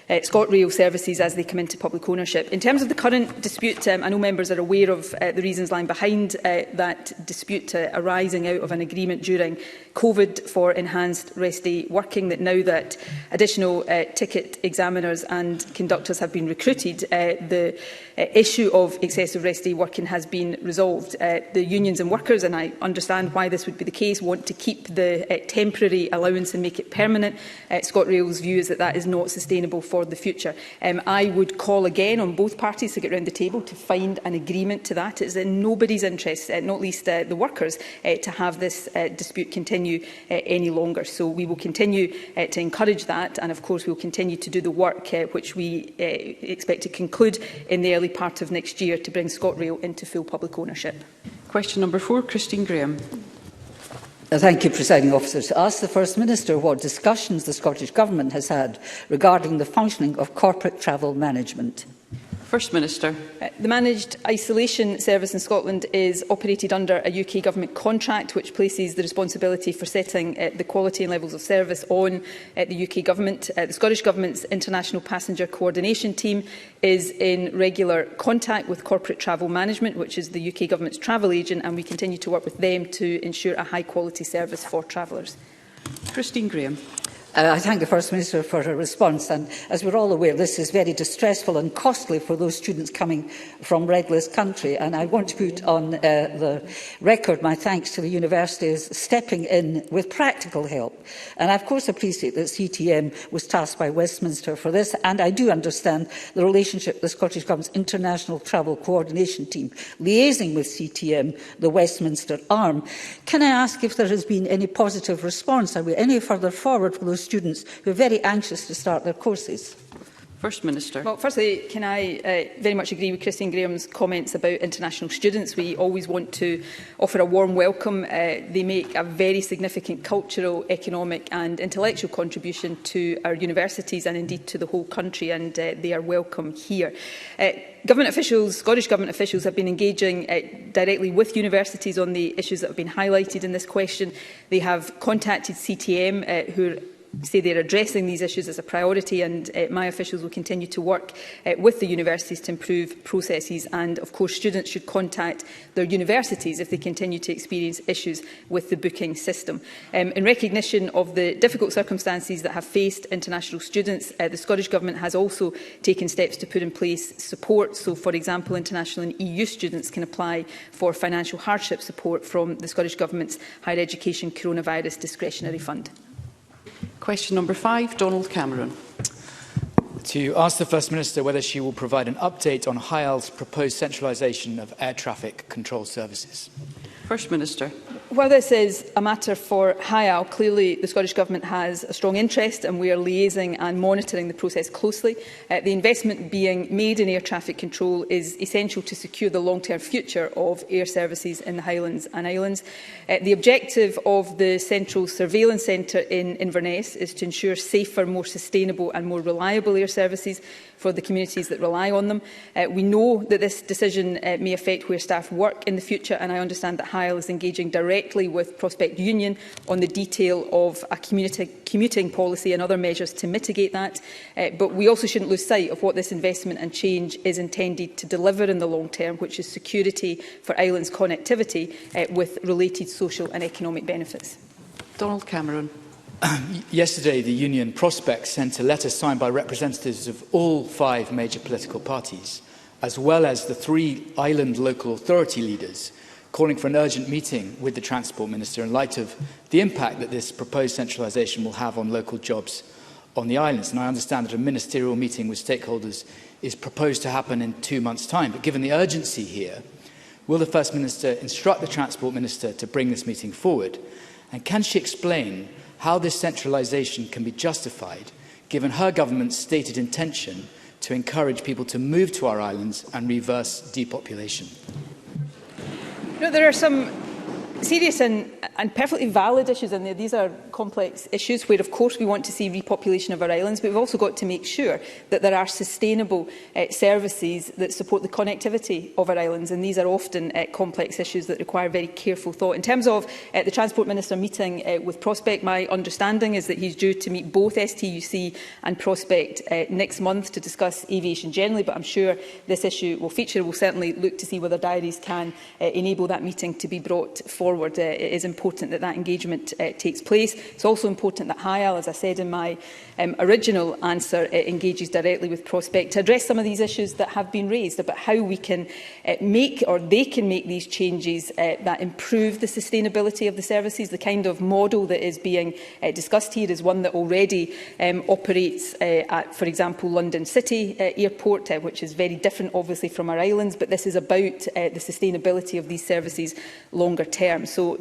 ScotRail services as they come into public ownership. In terms of the current dispute, I know members are aware of the reasons lying behind that dispute arising out of an agreement during COVID for enhanced rest day working, that now that additional ticket examiners and conductors have been recruited, the issue of excessive rest day working has been resolved. The unions and workers, and I understand why this would be the case, want to keep the temporary allowance and make it permanent. ScotRail's view is that that is not sustainable for the future. I would call again on both parties to get round the table to find an agreement to that. It is in nobody's interest, not least the workers, to have this dispute continue any longer. So we will continue to encourage that, and of course we will continue to do the work which we expect to conclude in the early part of next year to bring ScotRail into full public ownership. Question number 4, Christine Graham. Thank you, Presiding Officer. To ask the First Minister what discussions the Scottish Government has had regarding the functioning of corporate travel management. First Minister. The Managed Isolation Service in Scotland is operated under a UK Government contract which places the responsibility for setting the quality and levels of service on the UK Government. The Scottish Government's International Passenger Coordination Team is in regular contact with Corporate Travel Management, which is the UK Government's travel agent, and we continue to work with them to ensure a high quality service for travellers. Christine Graham. I thank the First Minister for her response, and as we're all aware, this is very distressful and costly for those students coming from Red List country, and I want to put on the record my thanks to the universities stepping in with practical help. And I of course appreciate that CTM was tasked by Westminster for this, and I do understand the relationship with the Scottish Government's International Travel Coordination Team, liaising with CTM, the Westminster arm. Can I ask if there has been any positive response? Are we any further forward for those students who are very anxious to start their courses? First Minister. Well, firstly, can I very much agree with Christine Graham's comments about international students. We always want to offer a warm welcome. They make a very significant cultural, economic and intellectual contribution to our universities and indeed to the whole country, and they are welcome here. Government officials, Scottish Government officials, have been engaging directly with universities on the issues that have been highlighted in this question. They have contacted CTM, who say they're addressing these issues as a priority, and my officials will continue to work with the universities to improve processes, and of course students should contact their universities if they continue to experience issues with the booking system. In recognition of the difficult circumstances that have faced international students, the Scottish Government has also taken steps to put in place support. So, for example, international and EU students can apply for financial hardship support from the Scottish Government's Higher Education Coronavirus Discretionary Fund. Question number 5, Donald Cameron. To ask the First Minister whether she will provide an update on HIAL's proposed centralisation of air traffic control services. First Minister. While this is a matter for HIAL, clearly the Scottish Government has a strong interest, and we are liaising and monitoring the process closely. The investment being made in air traffic control is essential to secure the long-term future of air services in the Highlands and Islands. The objective of the Central Surveillance Centre in Inverness is to ensure safer, more sustainable and more reliable air services for the communities that rely on them. We know that this decision may affect where staff work in the future, and I understand that HIAL is engaging directly with Prospect Union on the detail of a commuting policy and other measures to mitigate that. But we also shouldn't lose sight of what this investment and change is intended to deliver in the long term, which is security for islands' connectivity with related social and economic benefits. Donald Cameron. Yesterday, the union Prospect sent a letter signed by representatives of all 5 major political parties, as well as the 3 island local authority leaders, calling for an urgent meeting with the Transport Minister in light of the impact that this proposed centralisation will have on local jobs on the islands. And I understand that a ministerial meeting with stakeholders is proposed to happen in 2 months' time. But given the urgency here, will the First Minister instruct the Transport Minister to bring this meeting forward? And can she explain how this centralisation can be justified, given her government's stated intention to encourage people to move to our islands and reverse depopulation? There are some serious and perfectly valid issues in there. These are complex issues where, of course, we want to see repopulation of our islands, but we've also got to make sure that there are sustainable services that support the connectivity of our islands, and these are often complex issues that require very careful thought. In terms of the Transport Minister meeting with Prospect, my understanding is that he's due to meet both STUC and Prospect next month to discuss aviation generally, but I'm sure this issue will feature. We'll certainly look to see whether diaries can enable that meeting to be brought forward. It is important that that engagement takes place. It's also important that HIAL, as I said in my original answer, engages directly with Prospect to address some of these issues that have been raised about how we can make, or they can make, these changes that improve the sustainability of the services. The kind of model that is being discussed here is one that already operates at, for example, London City Airport, which is very different, obviously, from our islands, but this is about the sustainability of these services longer term. So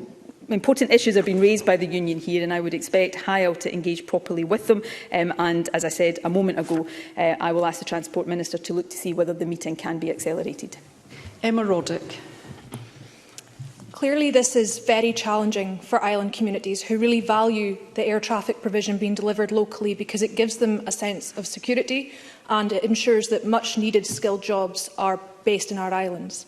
important issues are being raised by the union here, and I would expect HIAL to engage properly with them. And as I said a moment ago, I will ask the Transport Minister to look to see whether the meeting can be accelerated. Emma Rhoda. Clearly, this is very challenging for island communities who really value the air traffic provision being delivered locally, because it gives them a sense of security and it ensures that much needed skilled jobs are based in our islands.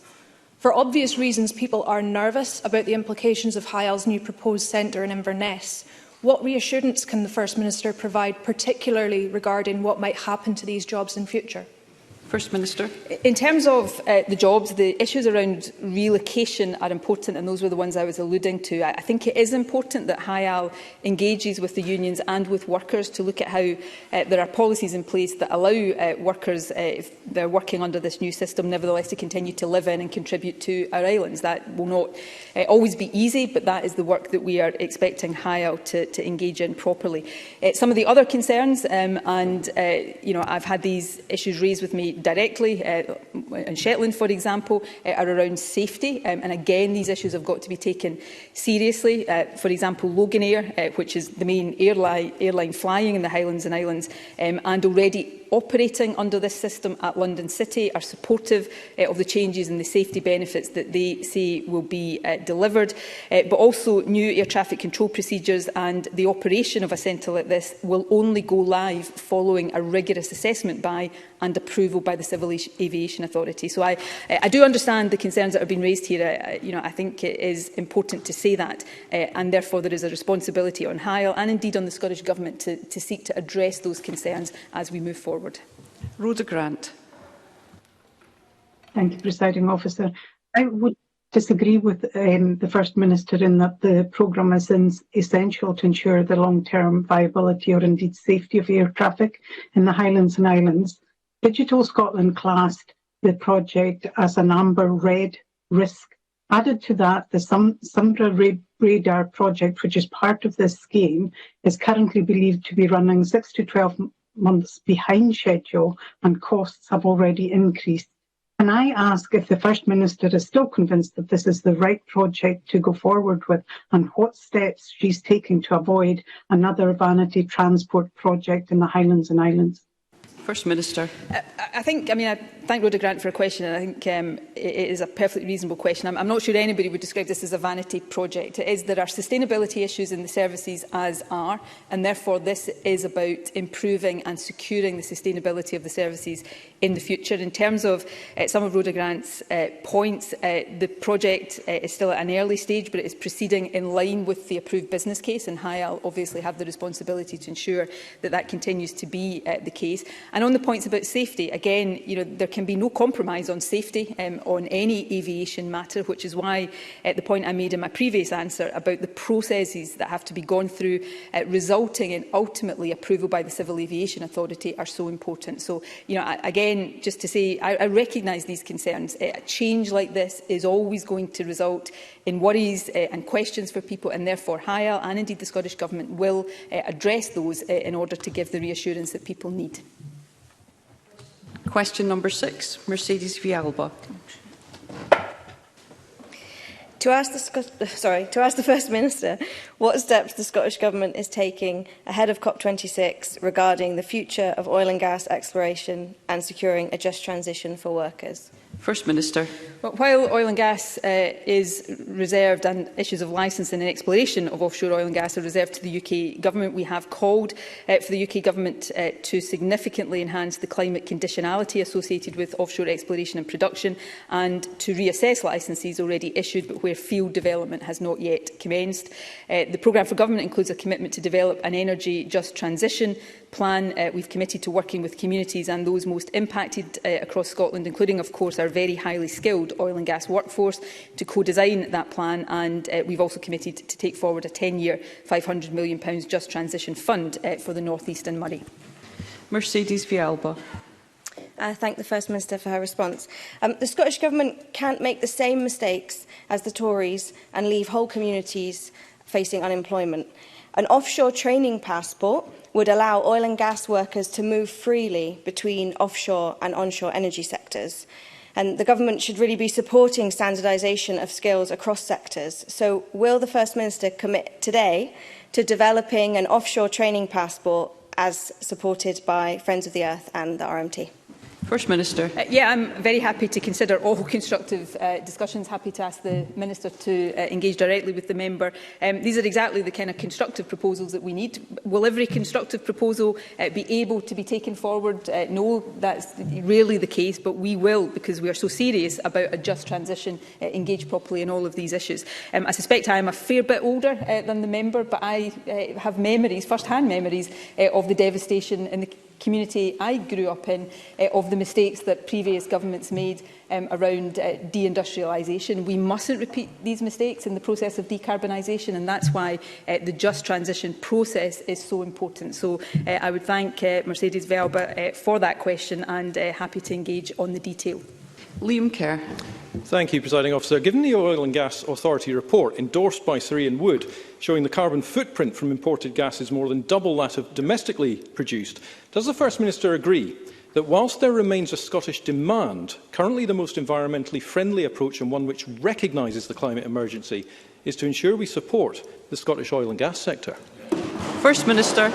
For obvious reasons, people are nervous about the implications of HIAL's new proposed centre in Inverness. What reassurance can the First Minister provide, particularly regarding what might happen to these jobs in future? First Minister. In terms of the jobs, the issues around relocation are important, and those were the ones I was alluding to. I think it is important that HIAL engages with the unions and with workers to look at how there are policies in place that allow workers, if they're working under this new system, nevertheless to continue to live in and contribute to our islands. That will not always be easy, but that is the work that we are expecting HIAL to engage in properly. Some of the other concerns, I've had these issues raised with me directly in Shetland, for example, are around safety. And again, these issues have got to be taken seriously. For example, Loganair, which is the main airline flying in the Highlands and Islands, and already operating under this system at London City, are supportive of the changes and the safety benefits that they say will be delivered. But also new air traffic control procedures and the operation of a centre like this will only go live following a rigorous assessment by and approval by the Civil Aviation Authority. So I do understand the concerns that are being raised here. I think it is important to say that, and therefore there is a responsibility on HIAL and indeed on the Scottish Government to seek to address those concerns as we move forward. Rhoda Grant. Thank you, Presiding Officer. I would disagree with the First Minister in that the programme is essential to ensure the long-term viability or indeed safety of air traffic in the Highlands and Islands. Digital Scotland classed the project as an amber red risk. Added to that, the Sumdra radar project, which is part of this scheme, is currently believed to be running 6 to 12 months behind schedule, and costs have already increased. Can I ask if the First Minister is still convinced that this is the right project to go forward with, and what steps she's taking to avoid another vanity transport project in the Highlands and Islands? First Minister. I thank Rhoda Grant for a question, and I think it is a perfectly reasonable question. I'm not sure anybody would describe this as a vanity project. There are sustainability issues in the services as are, and therefore this is about improving and securing the sustainability of the services in the future. In terms of some of Rhoda Grant's points, the project is still at an early stage, but it is proceeding in line with the approved business case, and HIAL obviously have the responsibility to ensure that that continues to be the case. And on the points about safety, again, there can be no compromise on safety on any aviation matter, which is why the point I made in my previous answer about the processes that have to be gone through, resulting in ultimately approval by the Civil Aviation Authority, are so important. So, again, just to say, I recognise these concerns. A change like this is always going to result in worries and questions for people, and therefore HIAL and indeed the Scottish Government will address those in order to give the reassurance that people need. Question number 6, Mercedes Villalba. To ask the First Minister what steps the Scottish Government is taking ahead of COP26 regarding the future of oil and gas exploration and securing a just transition for workers. First Minister. Well, while oil and gas is reserved and issues of licensing and exploration of offshore oil and gas are reserved to the UK Government, we have called for the UK Government to significantly enhance the climate conditionality associated with offshore exploration and production, and to reassess licences already issued but where field development has not yet commenced. The programme for Government includes a commitment to develop an energy just transition plan. We've committed to working with communities and those most impacted across Scotland, including, of course, our very highly skilled oil and gas workforce, to co-design that plan. And we've also committed to take forward a 10-year £500 million Just Transition Fund for the North East and Murray. Mercedes Villalba. I thank the First Minister for her response. The Scottish Government can't make the same mistakes as the Tories and leave whole communities facing unemployment. An offshore training passport would allow oil and gas workers to move freely between offshore and onshore energy sectors. And the Government should really be supporting standardisation of skills across sectors. So will the First Minister commit today to developing an offshore training passport as supported by Friends of the Earth and the RMT? First Minister. I'm very happy to consider all constructive discussions. Happy to ask the Minister to engage directly with the member. These are exactly the kind of constructive proposals that we need. Will every constructive proposal be able to be taken forward? No, that's rarely the case, but we will, because we are so serious about a just transition, engage properly in all of these issues. I suspect I am a fair bit older than the member, but I have memories, first-hand memories, of the devastation in the community I grew up in, of the mistakes that previous governments made around deindustrialisation. We mustn't repeat these mistakes in the process of decarbonisation, and that's why the just transition process is so important. So I would thank Mercedes Villalba for that question, and happy to engage on the detail. Liam Kerr. Thank you, Presiding Officer. Given the Oil and Gas Authority report endorsed by Surrey and Wood, showing the carbon footprint from imported gas is more than double that of domestically produced, does the First Minister agree that whilst there remains a Scottish demand, currently the most environmentally friendly approach and one which recognises the climate emergency is to ensure we support the Scottish oil and gas sector? First Minister.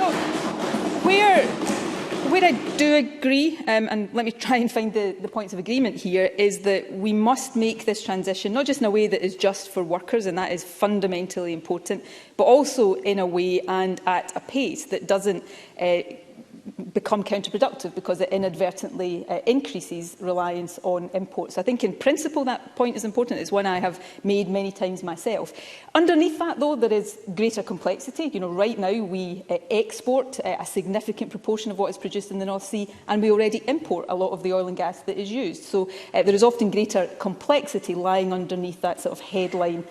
Where I do agree, and let me try and find the points of agreement here, is that we must make this transition not just in a way that is just for workers, and that is fundamentally important, but also in a way and at a pace that doesn't become counterproductive because it inadvertently increases reliance on imports. I think in principle that point is important. It's one I have made many times myself. Underneath that, though, there is greater complexity. Right now we export a significant proportion of what is produced in the North Sea, and we already import a lot of the oil and gas that is used. So there is often greater complexity lying underneath that sort of headline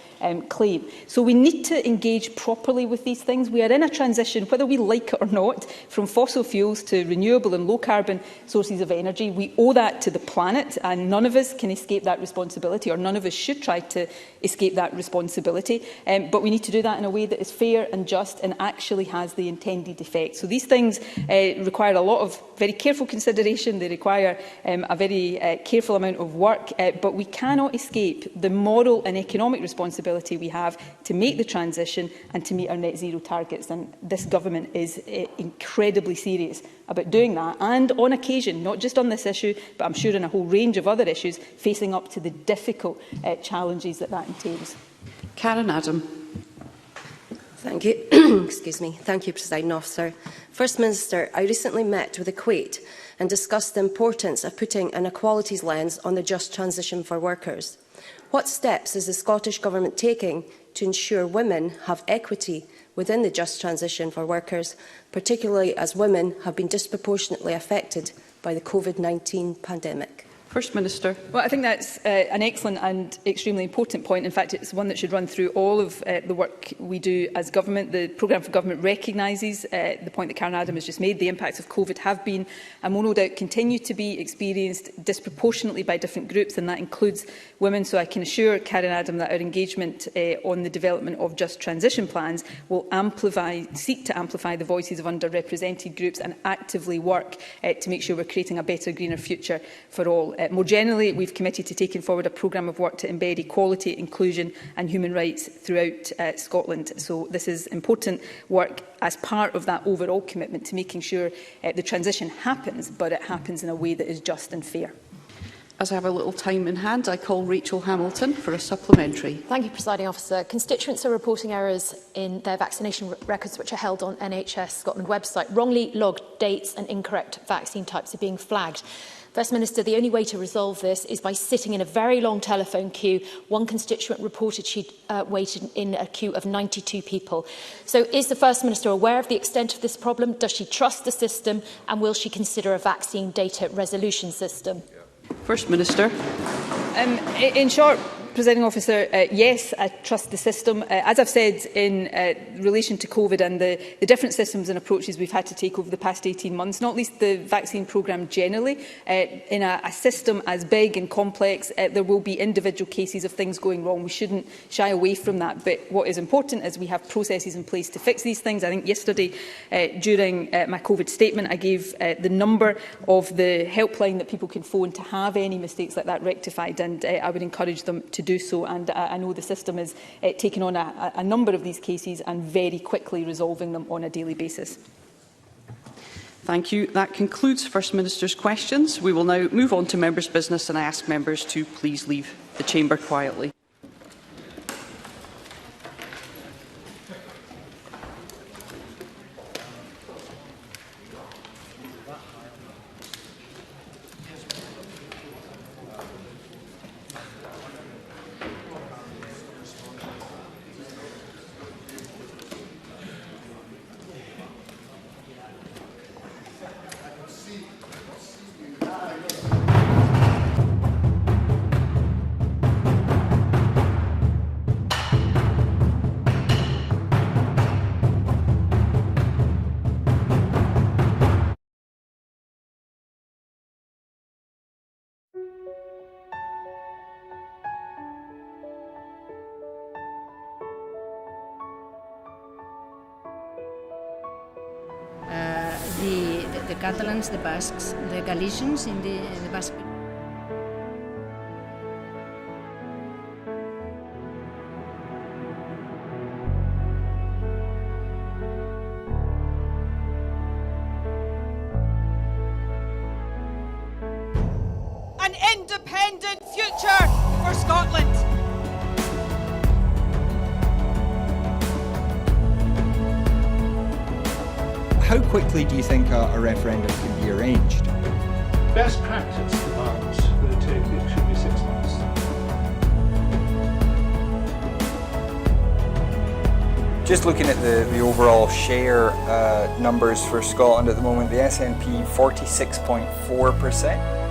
claim. So we need to engage properly with these things. We are in a transition, whether we like it or not, from fossil fuels to renewable and low-carbon sources of energy. We owe that to the planet, and none of us can escape that responsibility, or none of us should try to escape that responsibility. But we need to do that in a way that is fair and just and actually has the intended effect. So these things require a lot of very careful consideration. They require a very careful amount of work, but we cannot escape the moral and economic responsibility we have to make the transition and to meet our net zero targets. And this government is incredibly serious about doing that, and on occasion, not just on this issue, but I'm sure in a whole range of other issues, facing up to the difficult challenges that entails. Karen Adam. Thank you. Excuse me. Thank you, Presiding Officer. First Minister, I recently met with Equate and discussed the importance of putting an equalities lens on the just transition for workers. What steps is the Scottish Government taking to ensure women have equity within the just transition for workers, particularly as women have been disproportionately affected by the COVID-19 pandemic? First Minister. Well, I think that's an excellent and extremely important point. In fact, it's one that should run through all of the work we do as government. The programme for government recognises the point that Karen Adam has just made. The impacts of COVID have been and will no doubt continue to be experienced disproportionately by different groups, and that includes women. So I can assure Karen Adam that our engagement on the development of just transition plans will seek to amplify the voices of underrepresented groups and actively work to make sure we're creating a better, greener future for all. More generally, we've committed to taking forward a programme of work to embed equality, inclusion and human rights throughout Scotland. So this is important work as part of that overall commitment to making sure the transition happens, but it happens in a way that is just and fair. As I have a little time in hand, I call Rachel Hamilton for a supplementary. Thank you, Presiding Officer. Constituents are reporting errors in their vaccination records which are held on NHS Scotland website. Wrongly logged dates and incorrect vaccine types are being flagged. First Minister, the only way to resolve this is by sitting in a very long telephone queue. One constituent reported she'd waited in a queue of 92 people. So is the First Minister aware of the extent of this problem? Does she trust the system? And will she consider a vaccine data resolution system? First Minister. In short, Presiding Officer, yes, I trust the system. As I've said in relation to COVID and the different systems and approaches we've had to take over the past 18 months, not least the vaccine programme generally, in a system as big and complex, there will be individual cases of things going wrong. We shouldn't shy away from that. But what is important is we have processes in place to fix these things. I think yesterday, during my COVID statement, I gave the number of the helpline that people can phone to have any mistakes like that rectified, and I would encourage them to do so, and I know the system is taking on a number of these cases and very quickly resolving them on a daily basis. Thank you. That concludes First Minister's questions. We will now move on to members' business, and I ask members to please leave the chamber quietly. The Catalans, the Basques, the Galicians in the Basque. An independent future for Scotland. How quickly do you think a referendum can be arranged? Best practice demands that it should be 6 months. Just looking at the overall share numbers for Scotland at the moment, the SNP 46.4%.